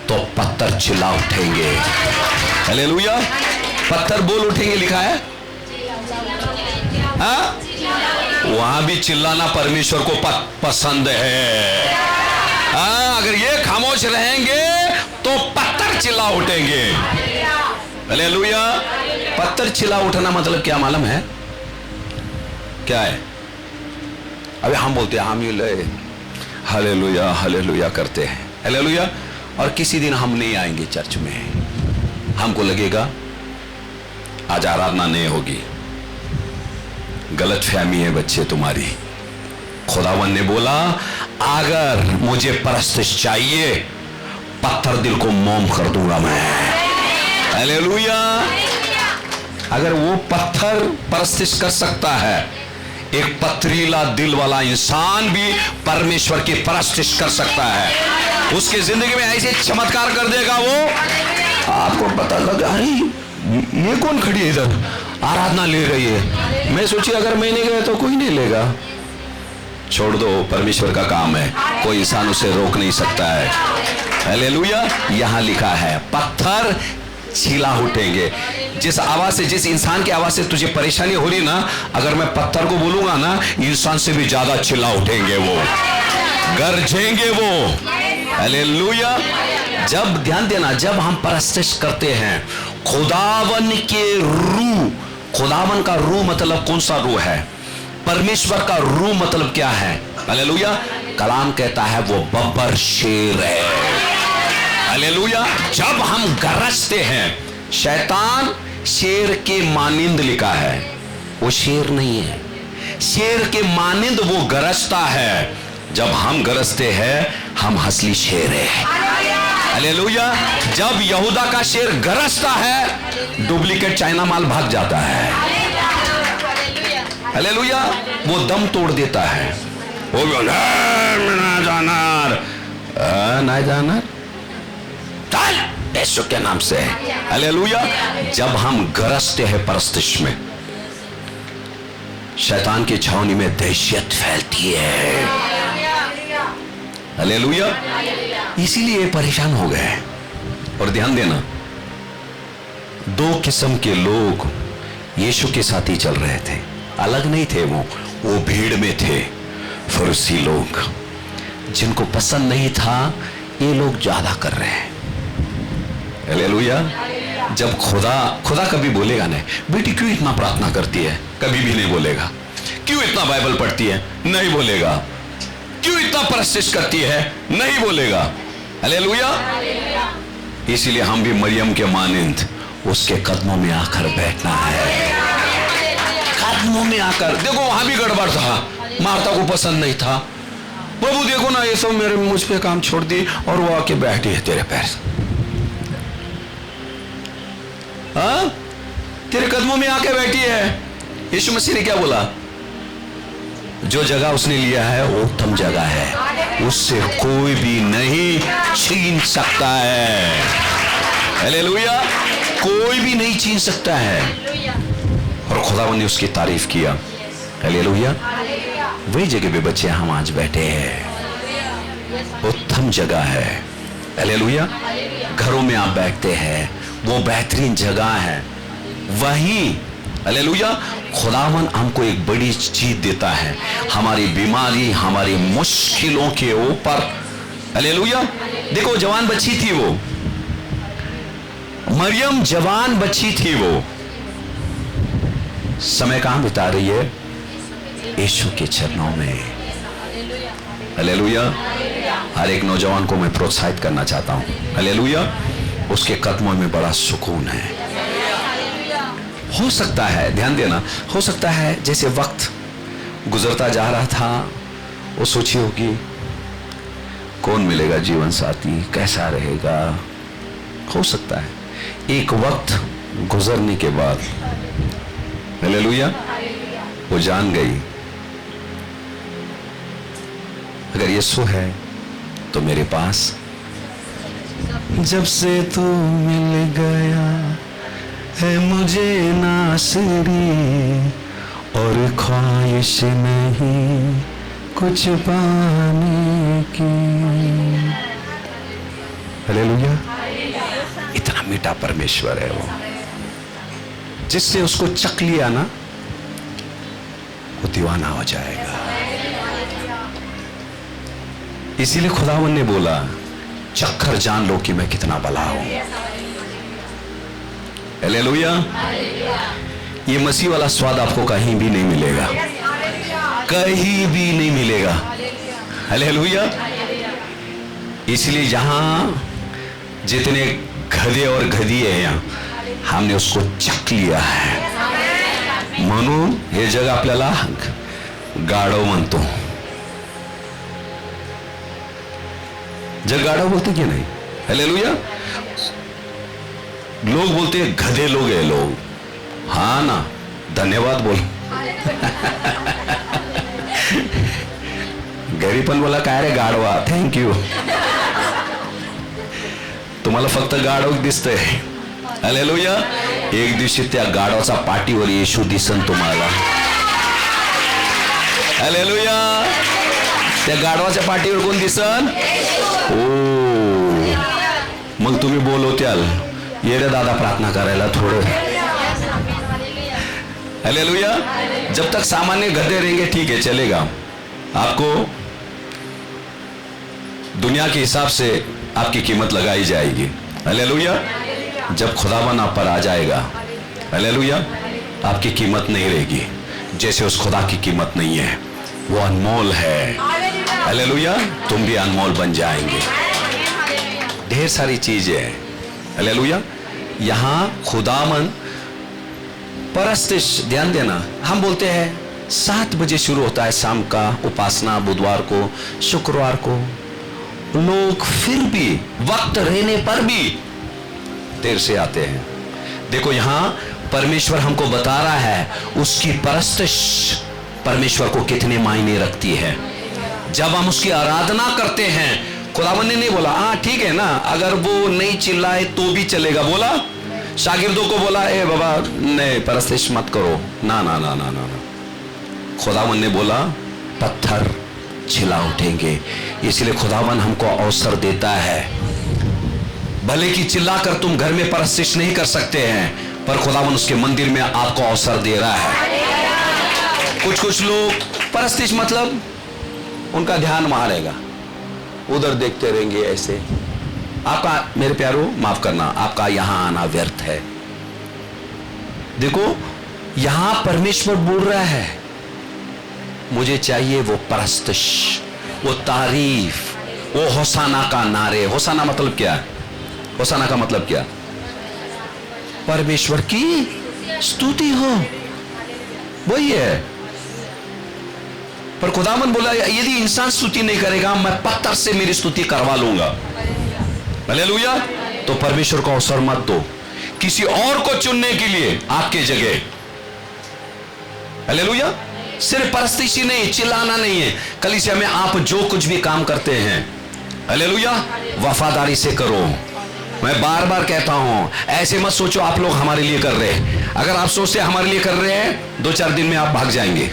तो पत्थर चिल्ला उठेंगे। हालेलुया। पत्थर बोल उठेंगे लिखा है। हाँ? वहां भी चिल्लाना परमेश्वर को पसंद है। हाँ, अगर ये खामोश रहेंगे तो पत्थर चिल्ला उठेंगे। हालेलुया। पत्थर चिल्ला उठना मतलब क्या मालूम है? क्या है? अभी हम बोलते हैं हम ये हालेलुया हालेलुया करते हैं, हालेलुया, और किसी दिन हम नहीं आएंगे चर्च में। हमको लगेगा आज आराधना नहीं होगी। गलत फहमी है बच्चे तुम्हारी। खुदावन ने बोला अगर मुझे परस्तिश चाहिए, पत्थर दिल को मोम कर दूंगा मैं। हालेलुया। अगर वो पत्थर परस्तिश कर सकता है, एक पथरीला दिल वाला इंसान भी परमेश्वर की परस्तिश कर सकता है। उसकी जिंदगी में ऐसे चमत्कार कर देगा वो, आपको पता लगा ये कौन खड़ी है इधर, आराधना ले रही है। मैं सोची अगर मैं नहीं गया तो कोई नहीं लेगा। छोड़ दो, परमेश्वर का काम है, कोई इंसान उसे रोक नहीं सकता है। हालेलुया। यहां लिखा है पत्थर चिल्ला उठेंगे। जिस आवाज से, जिस इंसान की आवाज से तुझे परेशानी हो रही ना, अगर मैं पत्थर को बोलूंगा ना, इंसान से भी ज्यादा चिल्ला उठेंगे, वो गरजेंगे वो। हालेलुया। जब ध्यान देना, जब हम परस्तिश करते हैं खुदावन के रूह, खुदावन का रूह मतलब कौन सा रूह है? परमेश्वर का रूह मतलब क्या है? हालेलुया। कलाम कहता है वो बब्बर शेर है। हालेलुया। जब हम गरजते हैं, शैतान शेर के मानिंद लिखा है, वो शेर नहीं है, शेर के मानिंद वो गरजता है। जब हम गरजते हैं हम असली शेर है। हालेलुया। जब यहूदा का शेर गरजता है, डुप्लीकेट चाइना माल भाग जाता है। हालेलुया। वो दम तोड़ देता है, वो ना जाना यीशु के नाम से। हालेलुया। जब हम गरजते हैं परस्तिश में, शैतान की छावनी में दहशत फैलती है। हालेलुया। इसीलिए परेशान हो गए। और ध्यान देना, दो किस्म के लोग यीशु के साथ ही चल रहे थे, अलग नहीं थे। वो भीड़ में थे फरीसी लोग, जिनको पसंद नहीं था ये लोग ज्यादा कर रहे हैं। हालेलुया। जब खुदा कभी बोलेगा नहीं, बेटी क्यों इतना प्रार्थना करती है, कभी भी नहीं बोलेगा। क्यों इतना बाइबल पढ़ती है, नहीं बोलेगा। क्यों इतना परस्तिश करती है, नहीं बोलेगा। हालेलुया। इसीलिए हम भी मरियम के मानिंद उसके कदमों में आकर बैठना है। कदमों में आकर, देखो वहां भी गड़बड़ था, मार्था को पसंद नहीं था। प्रभु देखो ना, ये सब मेरे मुझ पे काम छोड़ दी और वो आके बैठी है तेरे पैर। हाँ, तेरे कदमों में आके बैठी है। यीशु मसीह ने क्या बोला? जो जगह उसने लिया है वो उत्तम जगह है, उससे कोई भी नहीं छीन सकता है। हालेलुया। कोई भी नहीं छीन सकता है। और खुदावंद ने उसकी तारीफ किया। हालेलुया। वही जगह पे बच्चे हम आज बैठे हैं, उत्तम जगह है। हालेलुया। घरों में आप बैठते हैं, वो बेहतरीन जगह है। वहीं हालेलुया खुदावन हमको एक बड़ी चीज देता है, हमारी बीमारी, हमारी मुश्किलों के ऊपर। हालेलुया। देखो जवान बच्ची थी वो, मरियम जवान बच्ची थी, वो समय कहां बिता रही है? यीशु के चरणों में। हालेलुया। हर एक नौजवान को मैं प्रोत्साहित करना चाहता हूं। हालेलुया। उसके कदमों में बड़ा सुकून है। हो सकता है, ध्यान देना, हो सकता है जैसे वक्त गुजरता जा रहा था, वो सोची होगी कौन मिलेगा जीवन साथी, कैसा रहेगा। हो सकता है एक वक्त गुजरने के बाद, हालेलुया, वो जान गई अगर यीशु है तो मेरे पास। जब से तू मिल गया है मुझे नासरी, और ख्वाहिश नहीं कुछ पाने की। हालेलुया। इतना मीठा परमेश्वर है वो, जिससे उसको चख लिया ना वो दीवाना हो जाएगा। इसीलिए खुदावन ने बोला, चक्कर जान लो कि मैं कितना भला हूं। हालेलुया। ये मसीह वाला स्वाद आपको कहीं भी नहीं मिलेगा, कहीं भी नहीं मिलेगा। हालेलुया। इसलिए यहां जितने गधे और गधिये हैं यहां, हमने उसको चख लिया है। म्हणून हे जग आपल्याला गाढव म्हणतो। जग गाढव बोलते कि नहीं? हालेलुया। लोग बोलते हैं गधे लोग है लोग। हाँ ना, धन्यवाद बोल। घरी पण बोला काय रे गाढवा, थँक यू। तुम्हाला फक्त गाढव दिसतंय। हालेलुया। एक दिवशी त्या गाढवाचा पाठीवर येशू दिसन तुम्हाला। हालेलुया। त्या गाढवाच्या पाठीवर कोण दिसन? ओ, मग तुम्ही बोलवत्याल, ये रे दादा प्रार्थना करायला थोडं। हालेलुया। जब तक सामान्य गधे रहेंगे ठीक है, चलेगा। आपको दुनिया के हिसाब से आपकी कीमत लगाई जाएगी। हालेलुया। जब खुदावन आप पर आ जाएगा, हालेलुया, आपकी कीमत नहीं रहेगी। जैसे उस खुदा की कीमत नहीं है, वो अनमोल है। हालेलुया। तुम भी अनमोल बन जाएंगे। ढेर सारी चीजें हैं। हालेलुया। यहां खुदावन परस्तिश, ध्यान देना, हम बोलते हैं 7 बजे शुरू होता है शाम का उपासना, बुधवार को, शुक्रवार को। लोग फिर भी वक्त रहने पर भी देर से आते हैं। देखो यहां परमेश्वर हमको बता रहा है उसकी परस्तिश परमेश्वर को कितने मायने रखती है। जब हम उसकी आराधना करते हैं, खुदावन ने नहीं बोला हाँ ठीक है ना, अगर वो नहीं चिल्लाए तो भी चलेगा। बोला शागिर्दों को बोला ए बाबा नहीं परस्तिश मत करो, ना ना ना ना ना, ना। खुदावन ने बोला पत्थर चिल्ला उठेंगे। इसलिए खुदावन हमको अवसर देता है, भले कि चिल्लाकर तुम घर में परस्तिश नहीं कर सकते हैं, पर खुदावन उसके मंदिर में आपको अवसर दे रहा है। कुछ लोग परस्तिश मतलब उनका ध्यान वहां रहेगा, उधर देखते रहेंगे ऐसे। आपका मेरे प्यारो माफ करना, आपका यहां आना व्यर्थ है। देखो यहां परमेश्वर बोल रहा है मुझे चाहिए वो परस्तिश, वो तारीफ, वो होसाना का नारे। होसाना मतलब क्या है? होसाना का मतलब क्या? परमेश्वर की स्तुति हो, वही है। पर खुदावन बोला यदि इंसान स्तुति नहीं करेगा मैं पत्थर से मेरी स्तुति करवा लूंगा। हालेलुया। तो परमेश्वर को अवसर मत दो किसी और को चुनने के लिए आपके जगह। हालेलुया। सिर्फ परस्तिशी नहीं, चिल्लाना नहीं है। कलीसिया में आप जो कुछ भी काम करते हैं, हालेलुया, वफादारी से करो। मैं बार बार कहता हूं ऐसे मत सोचो आप लोग हमारे लिए कर रहे हैं। अगर आप सोचते हमारे लिए कर रहे हैं 2-4 दिन में आप भाग जाएंगे,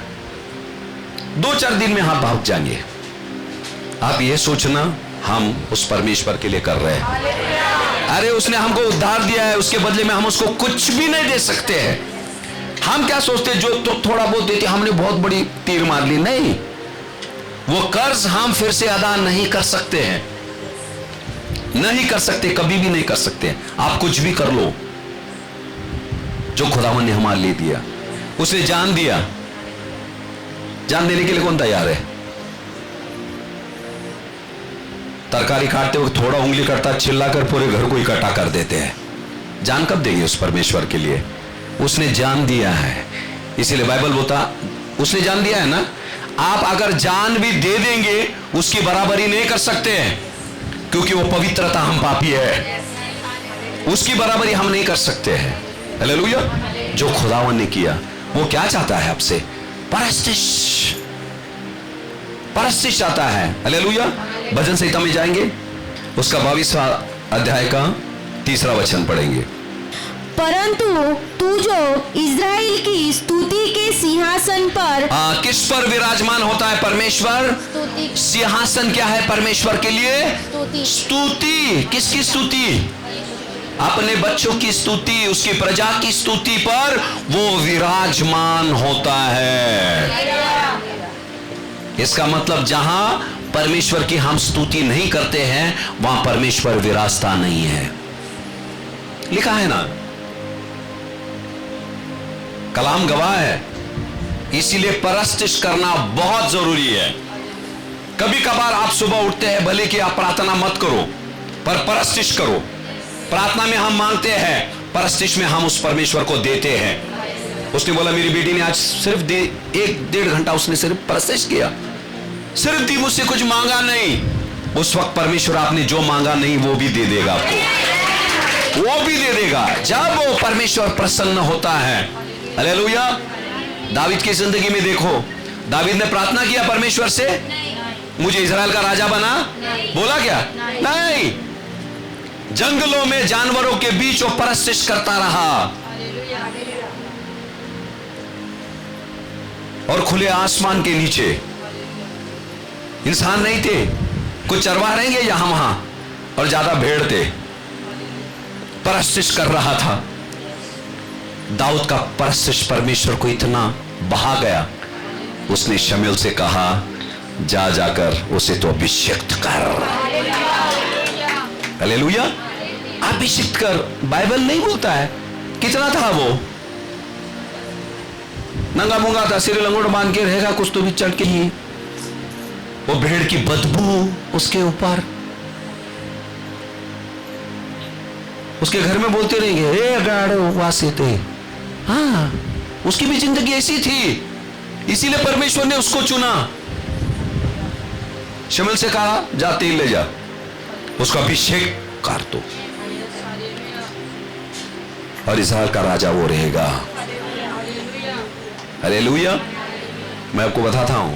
2-4 दिन में आप भाग जाएंगे। आप ये सोचना हम उस परमेश्वर के लिए कर रहे हैं। अरे उसने हमको उद्धार दिया है, उसके बदले में हम उसको कुछ भी नहीं दे सकते हैं। हम क्या सोचते जो तो थोड़ा बहुत देते हमने बहुत बड़ी तीर मार ली। नहीं, वो कर्ज हम फिर से अदा नहीं कर सकते हैं, नहीं कर सकते, कभी भी नहीं कर सकते। आप कुछ भी कर लो जो खुदावन ने हमारे लिए दिया। उसने जान दिया, जान देने के लिए कौन तैयार है? तरकारी काटते वक्त थोड़ा उंगली कटता, चिल्लाकर पूरे घर को इकट्ठा कर देते हैं। जान कब देंगे उस परमेश्वर के लिए? उसने जान दिया है। इसीलिए बाइबल बोलता उसने जान दिया है ना। आप अगर जान भी दे देंगे उसकी बराबरी नहीं कर सकते हैं, क्योंकि वो पवित्रता, हम पापी है, उसकी बराबरी हम नहीं कर सकते हैं। हालेलुया। जो खुदावन ने किया वो क्या चाहता है आपसे? परस्तिश, परस्तिश चाहता है। हालेलुया। भजन संहिता में जाएंगे, उसका 22वां अध्याय का 3रा वचन पढ़ेंगे। परंतु तू जो इज़राइल की स्तुति के सिंहासन पर, किस पर विराजमान होता है परमेश्वर? सिंहासन क्या है परमेश्वर के लिए? स्तुति। किसकी स्तुति? अपने बच्चों की स्तुति, उसकी प्रजा की स्तुति पर वो विराजमान होता है। इसका मतलब जहां परमेश्वर की हम स्तुति नहीं करते हैं वहां परमेश्वर विराजता नहीं है। लिखा है ना, कलाम गवाह है। इसीलिए परस्तिश करना बहुत जरूरी है। कभी कभार आप सुबह उठते हैं, भले कि आप प्रार्थना मत करो पर परस्तिश करो। प्रार्थना में हम मांगते हैं, परस्तिश में हम उस परमेश्वर को देते हैं। उसने बोला मेरी बेटी ने आज सिर्फ 1-1.5 घंटा उसने सिर्फ परस्तिश किया, सिर्फ दी, मुझसे कुछ मांगा नहीं। उस वक्त परमेश्वर आपने जो मांगा नहीं वो भी दे देगा आपको, वो भी दे देगा। जब वो परमेश्वर प्रसन्न होता है। हालेलुया। दावीद की जिंदगी में देखो, दावीद ने प्रार्थना किया परमेश्वर से, मुझे इजराइल का राजा बना। बोला क्या? नहीं। जंगलों में जानवरों के बीच वो परस्तिश करता रहा, और खुले आसमान के नीचे इंसान नहीं थे, कुछ चरवाह रहेंगे यहां वहां, और ज्यादा भेड़ थे। परस्तिश कर रहा था। दाऊद का परस्तिश परमेश्वर को इतना बहा गया, उसने शमूएल से कहा जाकर उसे तो अभिषिक्त कर। हालेलुया। अभिषिक्त कर। बाइबल नहीं बोलता है कितना था वो, नंगा मुंगा था, सिर लंगोट बांध के रहेगा, कुछ तो भी चढ़ के ही, वो भेड़ की बदबू उसके ऊपर, उसके घर में बोलते रहेंगे हे गाड़ो वासे थे। हाँ, उसकी भी जिंदगी ऐसी थी, इसीलिए परमेश्वर ने उसको चुना। शमूएल से कहा जा तेल ले जा, उसका अभिषेक कर दो, और इस्राएल का राजा वो रहेगा। हालेलुया। मैं आपको बताता हूं,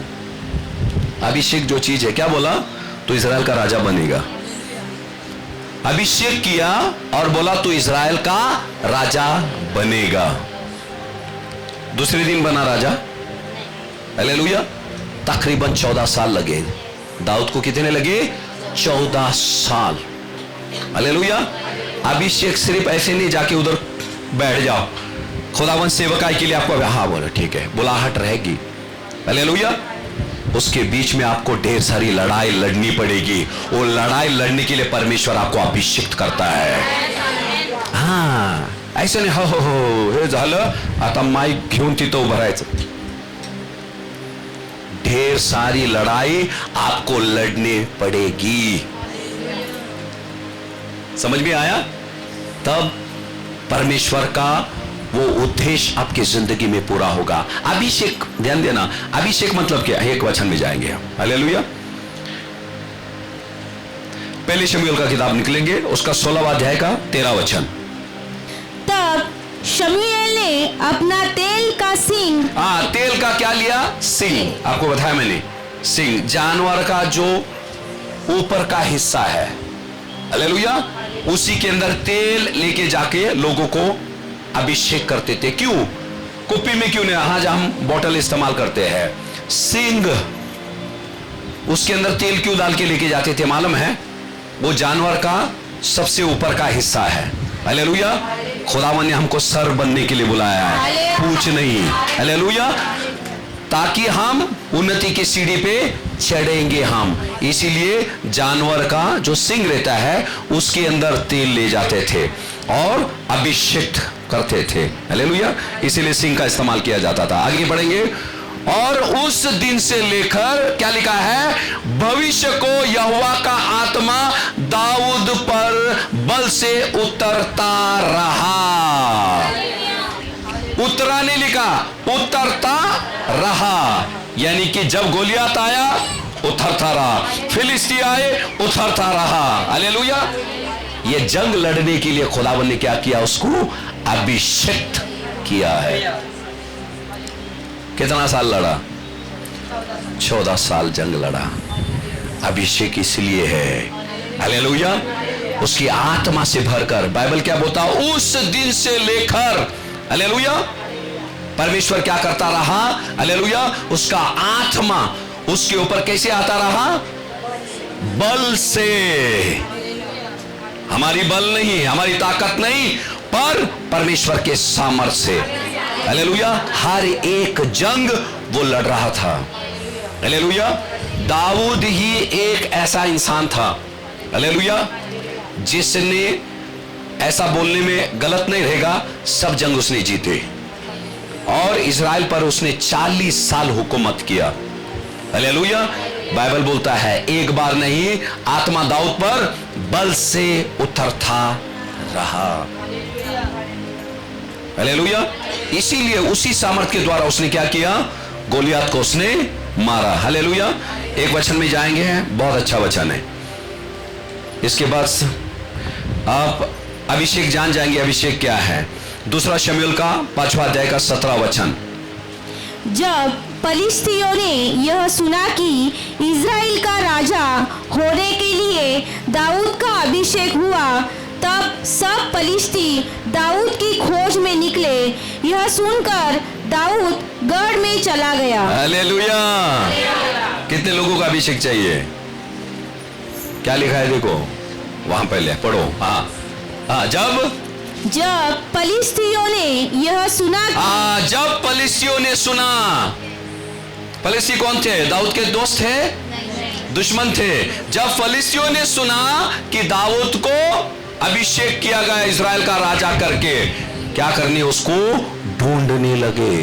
अभिषेक जो चीज है, क्या बोला? तो इजराइल का राजा बनेगा। अभिषेक किया और बोला तो इजराइल का राजा बनेगा। दूसरे दिन बना राजा। हालेलुया। तकरीबन 14 साल लगे। दाऊद को कितने लगे? 14 साल। हालेलुया। अभिषेक सिर्फ ऐसे नहीं जाके उधर बैठ जाओ, खुदावन सेवकाई के लिए आपको, हाँ बोलो ठीक है, बुलाहट रहेगी। हालेलुया। उसके बीच में आपको ढेर सारी लड़ाई लड़नी पड़ेगी। वो लड़ाई लड़ने के लिए परमेश्वर आपको अभिषेक करता है। हाँ, ऐसे नाही हो हे झालं आता माईक घेऊन तिथं उभं राहायचं। ढेर सारी लड़ाई आपको लड़ने पड़ेगी। समझ में आया? तब परमेश्वर का वो उद्देश्य आपकी जिंदगी में पूरा होगा। अभिषेक, ध्यान देना, अभिषेक मतलब क्या है? एक वचन में जाएंगे हम। हालेलुया। पहले शमूएल का किताब निकलेंगे, उसका 16वां अध्याय का 13 वचन। तब शमूएल ने अपना तेल का सिंग, तेल का क्या लिया? सिंग। आपको बताया मैंने, सिंग जानवर का जो ऊपर का हिस्सा है, हालेलुया, उसी के अंदर तेल लेके जाके लोगों को अभिषेक करते थे। क्यों? कुप्पी में क्यों नहीं? आज हम बोतल इस्तेमाल करते हैं। सिंग, उसके अंदर तेल क्यों डाल के लेके जाते थे मालूम है? वो जानवर का सबसे ऊपर का हिस्सा है। हालेलुया। खुदावन ने हमको सर बनने के लिए बुलाया है, पूछ नहीं। हालेलुया। ताकि हम उन्नति की सीढ़ी पे चढ़ेंगे हम। इसीलिए जानवर का जो सिंग रहता है उसके अंदर तेल ले जाते थे और अभिषेक करते थे। हालेलुया। इसीलिए सिंग का इस्तेमाल किया जाता था। आगे बढ़ेंगे। और उस दिन से लेकर क्या लिखा है? भविष्य को यहोवा का आत्मा दाऊद पर बल से उतरता रहा। उतरा नहीं लिखा, उतरता रहा। यानी कि जब गोलियत आया उतरता रहा, फिलिस्ती आए उतरता रहा। हालेलुया। ये जंग लड़ने के लिए खुदावन ने क्या किया? उसको अभिषेक किया है। कितना साल लड़ा? 14 साल जंग लड़ा। अभिषेक इसलिए है, हालेलुया, उसकी आत्मा से भरकर। बाइबल क्या बोलता? उस दिन से लेकर, हालेलुया, परमेश्वर क्या करता रहा? हालेलुया। उसका आत्मा उसके ऊपर कैसे आता रहा? बल से। हमारी बल नहीं, हमारी ताकत नहीं, पर परमेश्वर के सामर्थ्य से। हालेलुया। हर एक जंग वो लड़ रहा था। हालेलुया। दाऊद ही एक ऐसा इंसान था, हालेलुया, जिसने, ऐसा बोलने में गलत नहीं रहेगा, सब जंग उसने जीते और इजराइल पर उसने 40 साल हुकूमत किया। हालेलुया। बाइबल बोलता है एक बार नहीं, आत्मा दाऊद पर बल से उतरता रहा। हालेलुया। इसीलिए उसी सामर्थ्य के द्वारा उसने क्या किया? गोलियत को उसने मारा। हालेलुया। एक वचन में जाएंगे, बहुत अच्छा वचन है। इसके बाद आप अभिषेक जान जाएंगे अभिषेक क्या है। दूसरा शमूएल का 5वां अध्याय का 17 वचन। जब फलिस्तियों ने यह सुना कि इजराइल का राजा होने के लिए दाऊद का अभिषेक हुआ, तब सब फलिस्ती दाऊद की खोज में निकले। यह सुनकर दाऊद गढ़ में चला गया। हालेलुया। कितने लोगों का अभिषेक चाहिए? क्या लिखा है देखो वहां, पहले पढ़ो। जब फलिस्तियों ने यह सुना, जब फलिस्तियों ने सुना। फलिस्ती कौन थे? दाऊद के दोस्त थे? दुश्मन थे। जब फलिस्तियों ने सुना कि दाऊद को अभिषेक किया गया इजराइल का राजा करके, क्या करने? उसको ढूंढने लगे।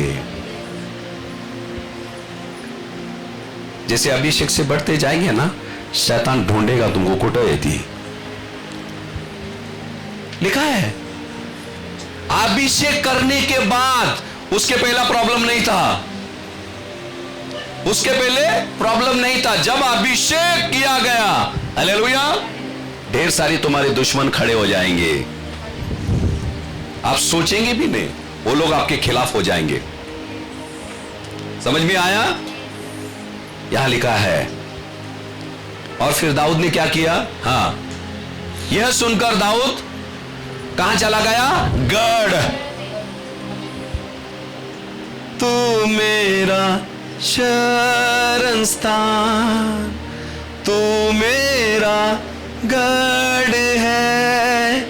जैसे अभिषेक से बढ़ते जाएंगे ना, शैतान ढूंढेगा तुमको। कुटो थी लिखा है। अभिषेक करने के बाद, उसके पहला प्रॉब्लम नहीं था, उसके पहले प्रॉब्लम नहीं था। जब अभिषेक किया गया, हालेलुया, ढेर सारी तुम्हारे दुश्मन खड़े हो जाएंगे। आप सोचेंगे भी नहीं, वो लोग आपके खिलाफ हो जाएंगे। समझ में आया? यहां लिखा है और फिर दाऊद ने क्या किया? हाँ, यह सुनकर दाऊद कहां चला गया? गढ़। तू मेरा शरण स्थान, तू मेरा गढ़ है,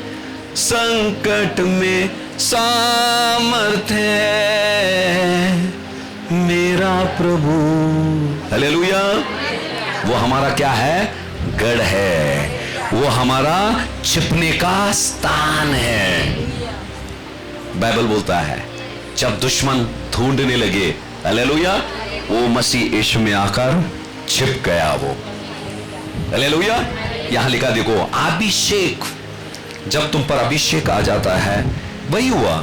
संकट में सामर्थ्य है मेरा प्रभु। हालेलुया। वो हमारा क्या है? गढ़ है, वो हमारा छिपने का स्थान है। बाइबल बोलता है जब दुश्मन ढूंढने लगे, हालेलुया, वो मसीह यीशु में आकर छिप गया वो। हालेलुया। यहां लिखा देखो, अभिषेक, जब तुम पर अभिषेक आ जाता है, वही हुआ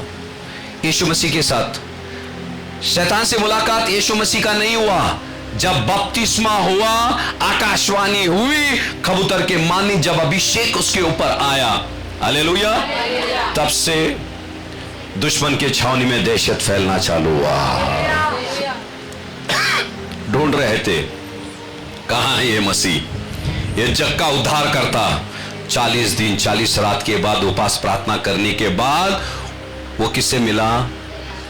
यीशु मसीह के साथ। शैतान से मुलाकात यीशु मसीह का नहीं हुआ। जब बपतिस्मा हुआ, आकाशवाणी हुई, कबूतर के मानी जब अभिषेक उसके ऊपर आया, हालेलुया, तब से दुश्मन के छावनी में दहशत फैलना चालू हुआ। ढूंढ रहे थे कहां है ये मसीह, ये जग का उद्धार करता। 40 दिन 40 रात के बाद उपास प्रार्थना करने के बाद वो किससे मिला?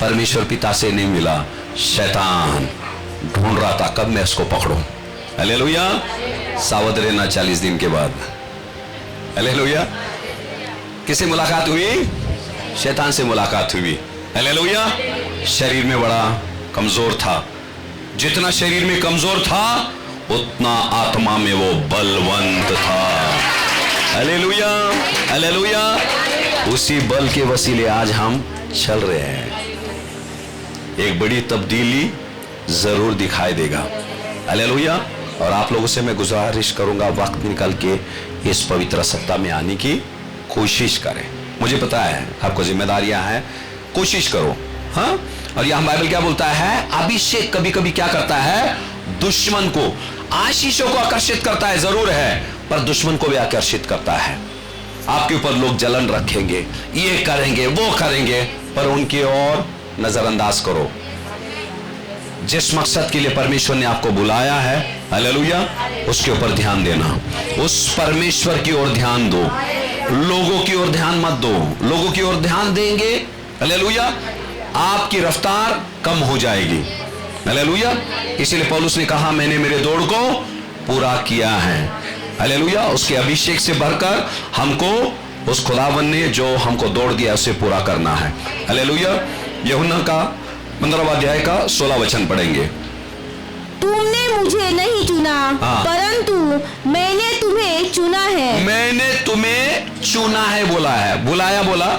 परमेश्वर पिता से नहीं मिला, शैतान ढूंढ रहा था कब मैं इसको पकड़ूं। हालेलुया। सावध रहना 40 दिन के बाद। हालेलुया। किससे मुलाकात हुई? शैतान से मुलाकात हुई। हालेलुया। शरीर में बड़ा कमजोर था, जितना शरीर में कमजोर था उतना आत्मा में वो बलवंत था। Hallelujah, hallelujah. उसी बल के वसीले आज हम चल रहे हैं। एक बड़ी तब्दीली जरूर दिखाई देगा। हालेलुया। और आप लोगों से मैं गुजारिश करूंगा, वक्त निकाल के इस पवित्र सप्ताह में आने की कोशिश करें। मुझे पता है आपको जिम्मेदारियां हैं, कोशिश करो। हाँ, और यहां बाइबल क्या बोलता है? अभिषेक कभी कभी क्या करता है? दुश्मन को, आशीषों को आकर्षित करता है जरूर है, पर दुश्मन को भी आकर्षित करता है। आपके ऊपर लोग जलन रखेंगे, ये करेंगे वो करेंगे, पर उनकी ओर नजरअंदाज करो। जिस मकसद के लिए परमेश्वर ने आपको बुलाया है, हालेलुया, उसके ऊपर ध्यान देना। उस परमेश्वर की ओर ध्यान दो, लोगों की ओर ध्यान मत दो। लोगों की ओर ध्यान देंगे, हालेलुया, आपकी रफ्तार कम हो जाएगी। हालेलुया। इसीलिए पौलुस ने कहा मैंने मेरे दौड़ को पूरा किया है। हालेलुया। उसके अभिषेक से भरकर हमको उस खुदावन ने जो हमको दौड़ दिया उसे पूरा करना है। हालेलुया। यूहन्ना का 15वां अध्याय का 16 वचन पढ़ेंगे। तुमने मुझे नहीं चुना, परंतु मैंने तुम्हें चुना है। मैंने तुम्हें चुना है बोला है, बुलाया बोला,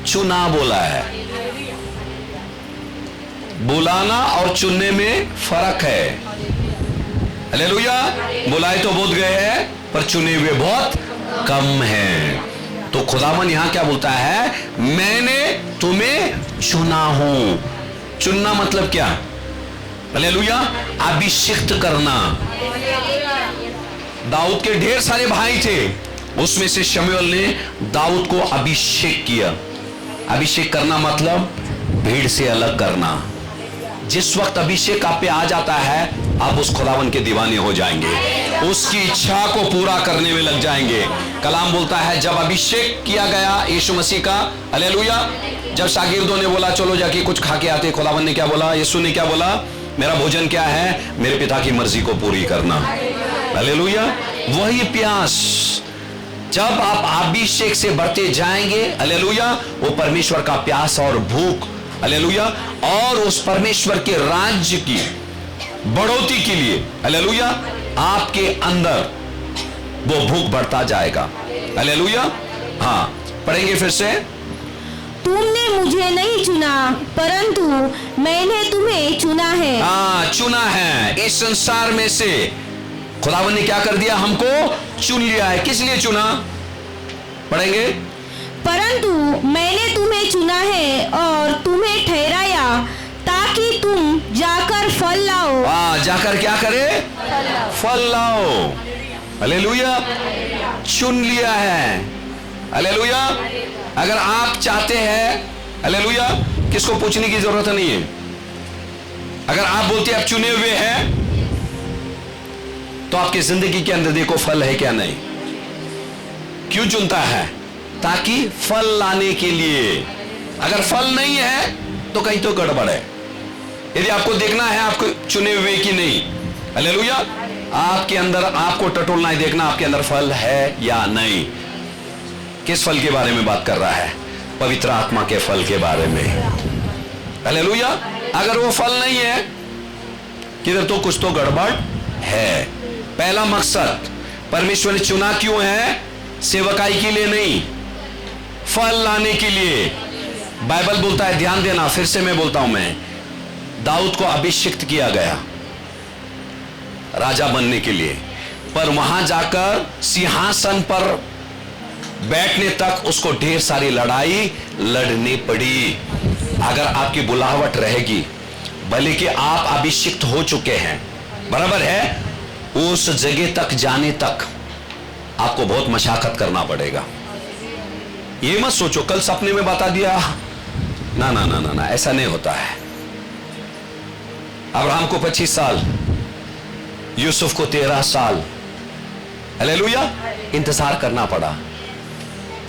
चुना बोला है। बुलाना और चुनने में फर्क है। हालेलुया। बुलाए तो बहुत गए हैं, पर चुने हुए बहुत कम हैं। तो खुदावन यहां क्या बोलता है? मैंने तुम्हें चुना हूं। चुनना मतलब क्या? हालेलुया, अभिषिक्त करना। दाऊद के ढेर सारे भाई थे, उसमें से शमूएल ने दाऊद को अभिषेक किया। अभिषेक करना मतलब भीड़ से अलग करना। जिस वक्त अभिषेक आप पे आ जाता है, आप उस खुदावन के दीवाने हो जाएंगे, उसकी इच्छा को पूरा करने में लग जाएंगे। कलाम बोलता है जब अभिषेक किया गया यीशु मसीह का, हालेलुया, जब शागिर्दों ने बोला चलो जाके कुछ खा के आते, खुदावन ने क्या बोला? यीशु ने क्या बोला? मेरा भोजन क्या है? मेरे पिता की मर्जी को पूरी करना। हालेलुया। वही प्यास जब आप अभिषेक से बढ़ते जाएंगे, हालेलुया, वो परमेश्वर का प्यास और भूख, हालेलुया, और उस परमेश्वर के राज्य की बढ़ोतरी के लिए, हालेलुया, आपके अंदर वो भूख बढ़ता जाएगा। हालेलुया। हाँ, पढ़ेंगे फिर से। तुमने मुझे नहीं चुना, परंतु मैंने तुम्हें चुना है। हाँ, चुना है। इस संसार में से खुदावन ने क्या कर दिया? हमको चुन लिया है। किस लिए चुना? पढ़ेंगे। परंतु मैंने तुम्हें चुना है और तुम्हें ठहराया ताकि तुम जाकर फल लाओ। जाकर क्या करे? फल लाओ। हालेलुया। चुन लिया है। हालेलुया। अगर आप चाहते हैं, हालेलुया, किसको पूछने की जरूरत नहीं है। अगर आप बोलते हैं आप चुने हुए हैं, तो आपकी जिंदगी के अंदर देखो फल है क्या नहीं। क्यों चुनता है? ताकि फल लाने के लिए। अगर फल नहीं है तो कहीं तो गड़बड़ है। यदि आपको देखना है आपको चुने हुए कि नहीं, हालेलुया, आपके अंदर आपको टटोलना है, देखना आपके अंदर फल है या नहीं। किस फल के बारे में बात कर रहा है? पवित्र आत्मा के फल के बारे में, हालेलुया। अगर वो फल नहीं है किधर तो कुछ तो गड़बड़ है। पहला मकसद परमेश्वर ने चुना क्यों है? सेवकाई के लिए नहीं, फल लाने के लिए। बाइबल बोलता है, ध्यान देना, फिर से मैं बोलता हूं, मैं दाऊद को अभिषिक्त किया गया राजा बनने के लिए, पर वहां जाकर सिंहासन पर बैठने तक उसको ढेर सारी लड़ाई लड़नी पड़ी। अगर आपकी बुलाहट रहेगी, भले कि आप अभिषिक्त हो चुके हैं, बराबर है, उस जगह तक जाने तक आपको बहुत मशक्कत करना पड़ेगा। ये मत सोचो कल सपने में बता दिया, ना ना ना ना ना, ऐसा नहीं होता है। अब्राहम को 25 साल, यूसुफ को 13 साल, हालेलुया, इंतजार करना पड़ा।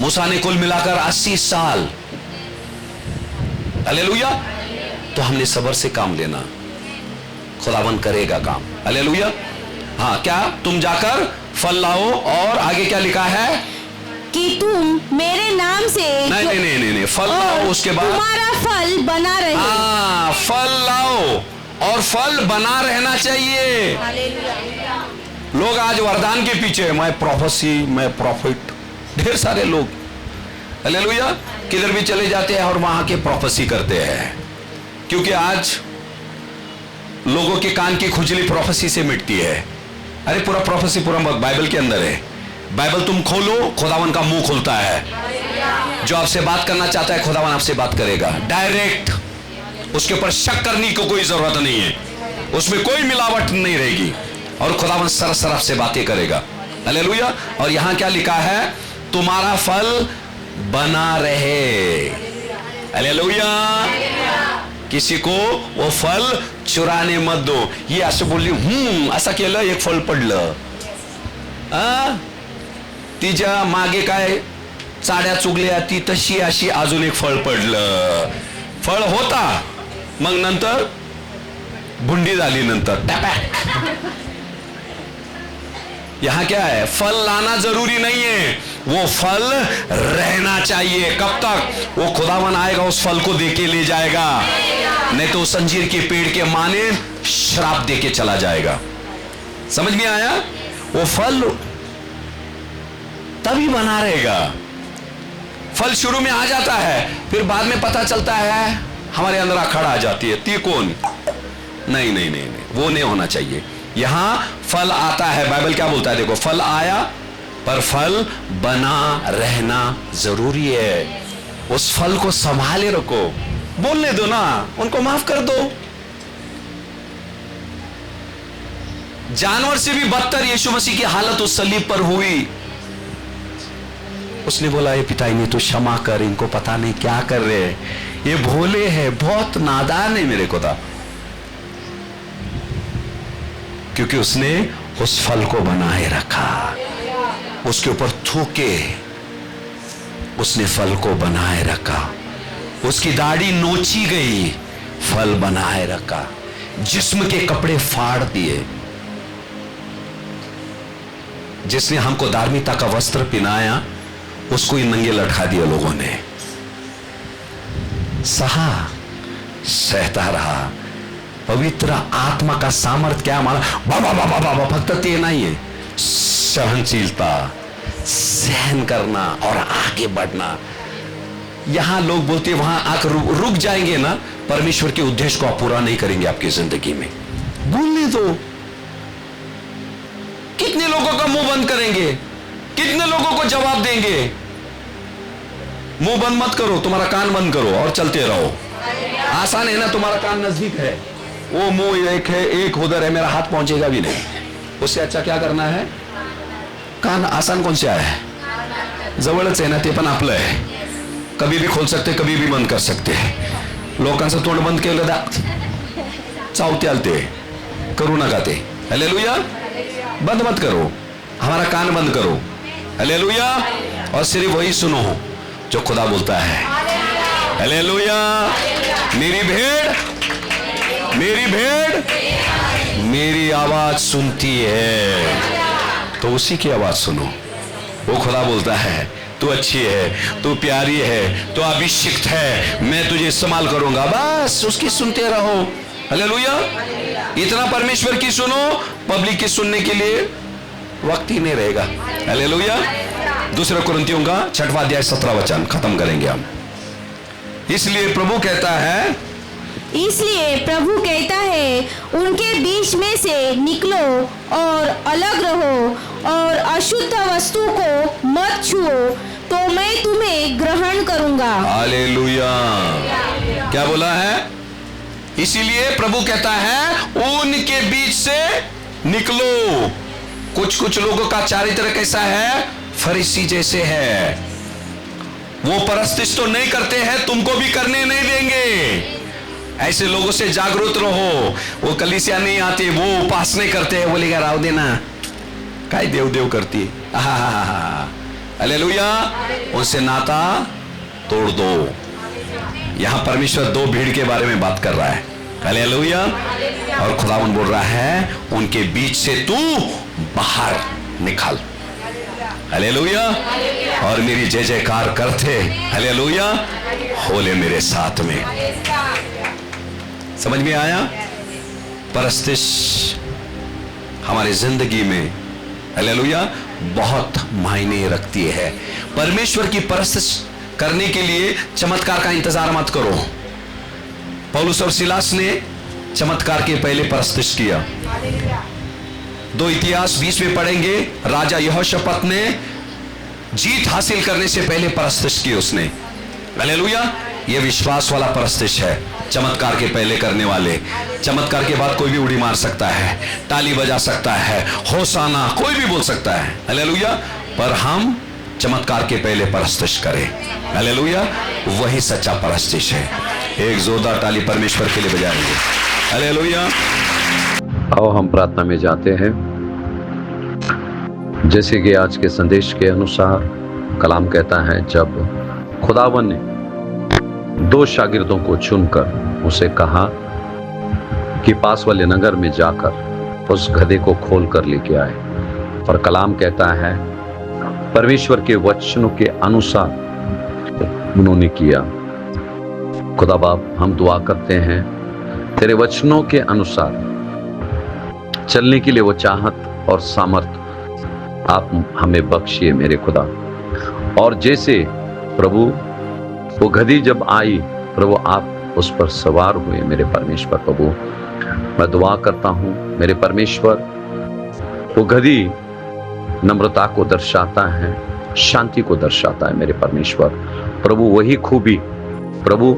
मूसा ने कुल मिलाकर 80 साल, हालेलुया। तो हमने सब्र से काम लेना, खुदावन करेगा काम, हालेलुया। हाँ, क्या तुम जाकर फल लाओ, और आगे क्या लिखा है कि तुम मेरे नाम से नहीं नहीं नहीं नहीं, फल लाओ, उसके बाद तुम्हारा फल बना रहे। हाँ, फल लाओ और फल बना रहना चाहिए। लोग आज वरदान के पीछे, मैं प्रोफेसी, मैं प्रॉफिट, ढेर सारे लोग, हालेलुया, किधर भी चले जाते हैं और वहां के प्रोफेसी करते हैं। क्योंकि आज लोगों के कान की खुजली प्रोफेसी से मिटती है। अरे पूरा प्रोफेसी पूरा बाइबल के अंदर है। बाइबल तुम खोलो, खुदावन का मुंह खुलता है। जो आपसे बात करना चाहता है खुदावन आपसे बात करेगा डायरेक्ट। उसके ऊपर शक करने को कोई जरूरत नहीं है, उसमें कोई मिलावट नहीं रहेगी, और खुदावन सरसर आपसे बातें करेगा, हालेलुया। और यहां क्या लिखा है? तुम्हारा फल बना रहे, हालेलुया। किसी को वो फल चुराने मत दो। ये असं बोलली, असं केलं, एक फल पडलं, तिच्या मागे काय चाड्या चुगल्या, ती तशी अशी अजून एक फळ पडलं। फळ होता, मग नंतर भुंडी झाली, नंतर टपॅक। यहां क्या है? फल लाना जरूरी नहीं है, वो फल रहना चाहिए। कब तक? वो खुदावन आएगा, उस फल को देके ले जाएगा, नहीं तो उस अंजीर के पेड़ के माने श्राप देके चला जाएगा। समझ में आया? वो फल तभी बना रहेगा। फल शुरू में आ जाता है, फिर बाद में पता चलता है हमारे अंदर अखाड़ा आ जाती है, ती कौन? नहीं नहीं नहीं नहीं, वो नहीं होना चाहिए। यहां फल आता है, बाइबल क्या बोलता है? देखो, फल आया, पर फल बना रहना जरूरी है। उस फल को संभाले रखो, बोलने दो ना, उनको माफ कर दो। जानवर से भी बदतर यीशु मसीह की हालत उस सलीब पर हुई। उसने बोला, ये पिता इन्हें तो क्षमा कर, इनको पता नहीं क्या कर रहे हैं, ये भोले हैं, बहुत नादान है मेरे खुदा। क्योंकि उसने उस फल को बनाए रखा, उसके ऊपर थूके, उसने फल को बनाए रखा। उसकी दाढ़ी नोची गई, फल बनाए रखा। जिस्म के कपड़े फाड़ दिए। जिसने हमको धार्मिकता का वस्त्र पहनाया, उसको ही नंगे लटका दिया लोगों ने। सहा, सहता रहा। पवित्र आत्मा का सामर्थ्य क्या हमारा? बाबा बाबा बाबा फक्त ते नहीं है, सहनशीलता, सहन करना और आगे बढ़ना। यहां लोग बोलते हैं वहां आकर रुक जाएंगे ना, परमेश्वर के उद्देश्य को आप पूरा नहीं करेंगे आपकी जिंदगी में। बोलने दो। कितने लोगों का मुंह बंद करेंगे? कितने लोगों को जवाब देंगे? मुंह बंद मत करो, तुम्हारा कान बंद करो और चलते रहो। आसान है ना, तुम्हारा कान नजदीक है, वो मुंह एक है, एक उधर है, मेरा हाथ पहुंचेगा भी नहीं। उससे अच्छा क्या करना है? कान आसान कौन सा है? जवळच आहे ना, ते पण आपलं आहे, कभी भी खोल सकते, कभी भी बंद कर सकते। लोकांचं तोंड बंद केलं दा चावते आलते, करू नका ते, हालेलुया। बंद मत करो, हमारा कान बंद करो, हालेलुया, और सिर्फ वही सुनो जो खुदा बोलता है। हालेलुया। मेरी भेड़ मेरी आवाज सुनती है, तो उसी की आवाज सुनो। वो खुदा बोलता है तू अच्छी है, तू प्यारी है, तू अभिषिक्त है, मैं तुझे इस्तेमाल करूंगा, बस उसकी सुनते रहो। हालेलुया। इतना परमेश्वर की सुनो, पब्लिक की सुनने के लिए वक्त ही नहीं रहेगा। हालेलुया। दूसरा कुरिन्थियों का 6वां अध्याय 17 वचन खत्म करेंगे हम। इसलिए प्रभु कहता है उनके बीच में से निकलो और अलग रहो और अशुद्ध वस्तु को मत छुओ, तो मैं तुम्हें ग्रहण करूंगा। हालेलुया। क्या बोला है? इसीलिए प्रभु कहता है उनके बीच से निकलो। कुछ लोगों का चारित्र कैसा है? फरीसी जैसे है। वो परस्तिश तो नहीं करते हैं, तुमको भी करने नहीं देंगे। ऐसे लोगों से जागरूक रहो। वो कलीसिया नहीं आते, वो उपास नहीं करते हैं, बोलेगा राव देना काय देव करती है। हालेलुया। उनसे नाता तोड़ दो। यहां परमेश्वर दो भीड़ के बारे में बात कर रहा है। हालेलुया। और खुदावन बोल रहा है उनके बीच से तू बाहर निकल। हालेलुया। और मेरी जय जयकार करते हालेलुया होले मेरे साथ में। समझ में आया? परस्तिश हमारी जिंदगी में हालेलुया बहुत मायने रखती है। परमेश्वर की परस्तिश करने के लिए चमत्कार का इंतजार मत करो। पौलुस और सिलास ने चमत्कार के पहले परस्तिश किया। 2 इतिहास 20 में पढ़ेंगे, राजा यहोशापात ने जीत हासिल करने से पहले परस्तिश की उसने। हालेलुया। यह विश्वास वाला परस्तिश है, चमत्कार के पहले करने वाले। चमत्कार के बाद कोई भी उड़ी मार सकता है, ताली बजा सकता है, होसाना कोई भी बोल सकता है। हालेलुया। पर हम चमत्कार के पहले परस्तिश करें। हालेलुया। वही सच्चा परस्तिश है। एक जोरदार ताली परमेश्वर के लिए बजाएंगे। हालेलुया। आओ हम प्रार्थना में जाते हैं। जैसे कि आज के संदेश के अनुसार कलाम कहता है, जब खुदावन ने 2 शागिर्दों को चुनकर उसे कहा कि पास वाले नगर में जाकर उस गधे को खोल कर लेके आए, और कलाम कहता है परमेश्वर के वचनों के अनुसार उन्होंने किया। खुदा बाप, हम दुआ करते हैं तेरे वचनों के अनुसार चलने के लिए वो चाहत और सामर्थ आप हमें बख्शिए मेरे खुदा। और जैसे प्रभु वो गधी जब आई, प्रभु आप उस पर सवार हुए मेरे परमेश्वर। प्रभु मैं दुआ करता हूँ मेरे परमेश्वर, वो गधी नम्रता को दर्शाता है, शांति को दर्शाता है मेरे परमेश्वर। प्रभु वही खूबी प्रभु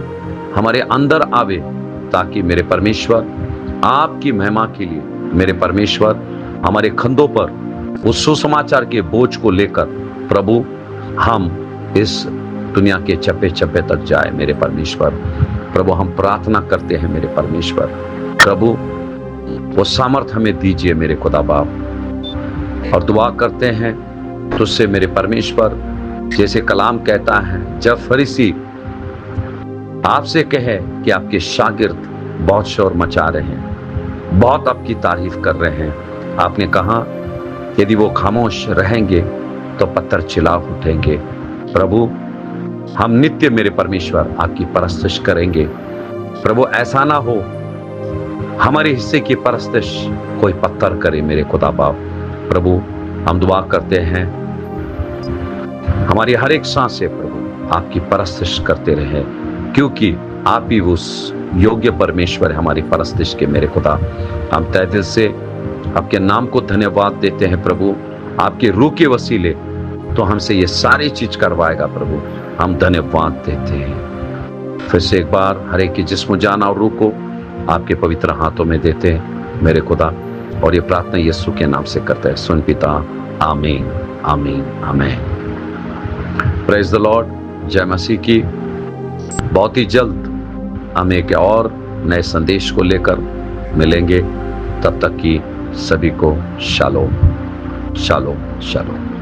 हमारे अंदर आवे, ताकि मेरे परमेश्वर आपकी महिमा के लिए मेरे परमेश्वर हमारे कंधों पर उस सुसमाचार के बोझ को लेकर प्रभु हम इस दुनिया के चप्पे चप्पे तक जाए मेरे परमेश्वर। प्रभु हम प्रार्थना करते हैं मेरे परमेश्वर, प्रभु वो सामर्थ हमें दीजिए मेरे खुदा बाप। और दुआ करते हैं तुझसे मेरे परमेश्वर, जैसे कलाम कहता है, जब फरीसी आपसे कहे कि आपके शागिर्द बहुत शोर मचा रहे हैं, बहुत आपकी तारीफ कर रहे हैं, आपने कहा यदि वो खामोश रहेंगे तो पत्थर चिल्ला उठेंगे। प्रभु हम नित्य मेरे परमेश्वर आपकी परस्तिश करेंगे। प्रभु ऐसा ना हो हमारे हिस्से की परस्तिश कोई पत्थर करे मेरे खुदा बाप। प्रभु हम दुआ करते हैं हमारी हर एक सांस से प्रभु आपकी परस्तिश करते रहे, क्योंकि आप ही उस योग्य परमेश्वर है हमारी परस्तिश के मेरे खुदा। हम तहे दिल से आपके नाम को धन्यवाद देते हैं प्रभु। आपके रूह के वसीले तो हमसे ये सारी चीज करवाएगा प्रभु, हम धन्यवाद देते हैं। फिर से एक बार हर एक की जिस्म जान और रूह को आपके पवित्र हाथों में देते हैं मेरे खुदा, और ये प्रार्थना यीशु के नाम से करते हैं। सुन पिता, आमीन आमीन आमीन। Praise the Lord. जय मसीह की। बहुत ही जल्द हम एक और नए संदेश को लेकर मिलेंगे। तब तक की सभी को शालोम। Shalom shalom.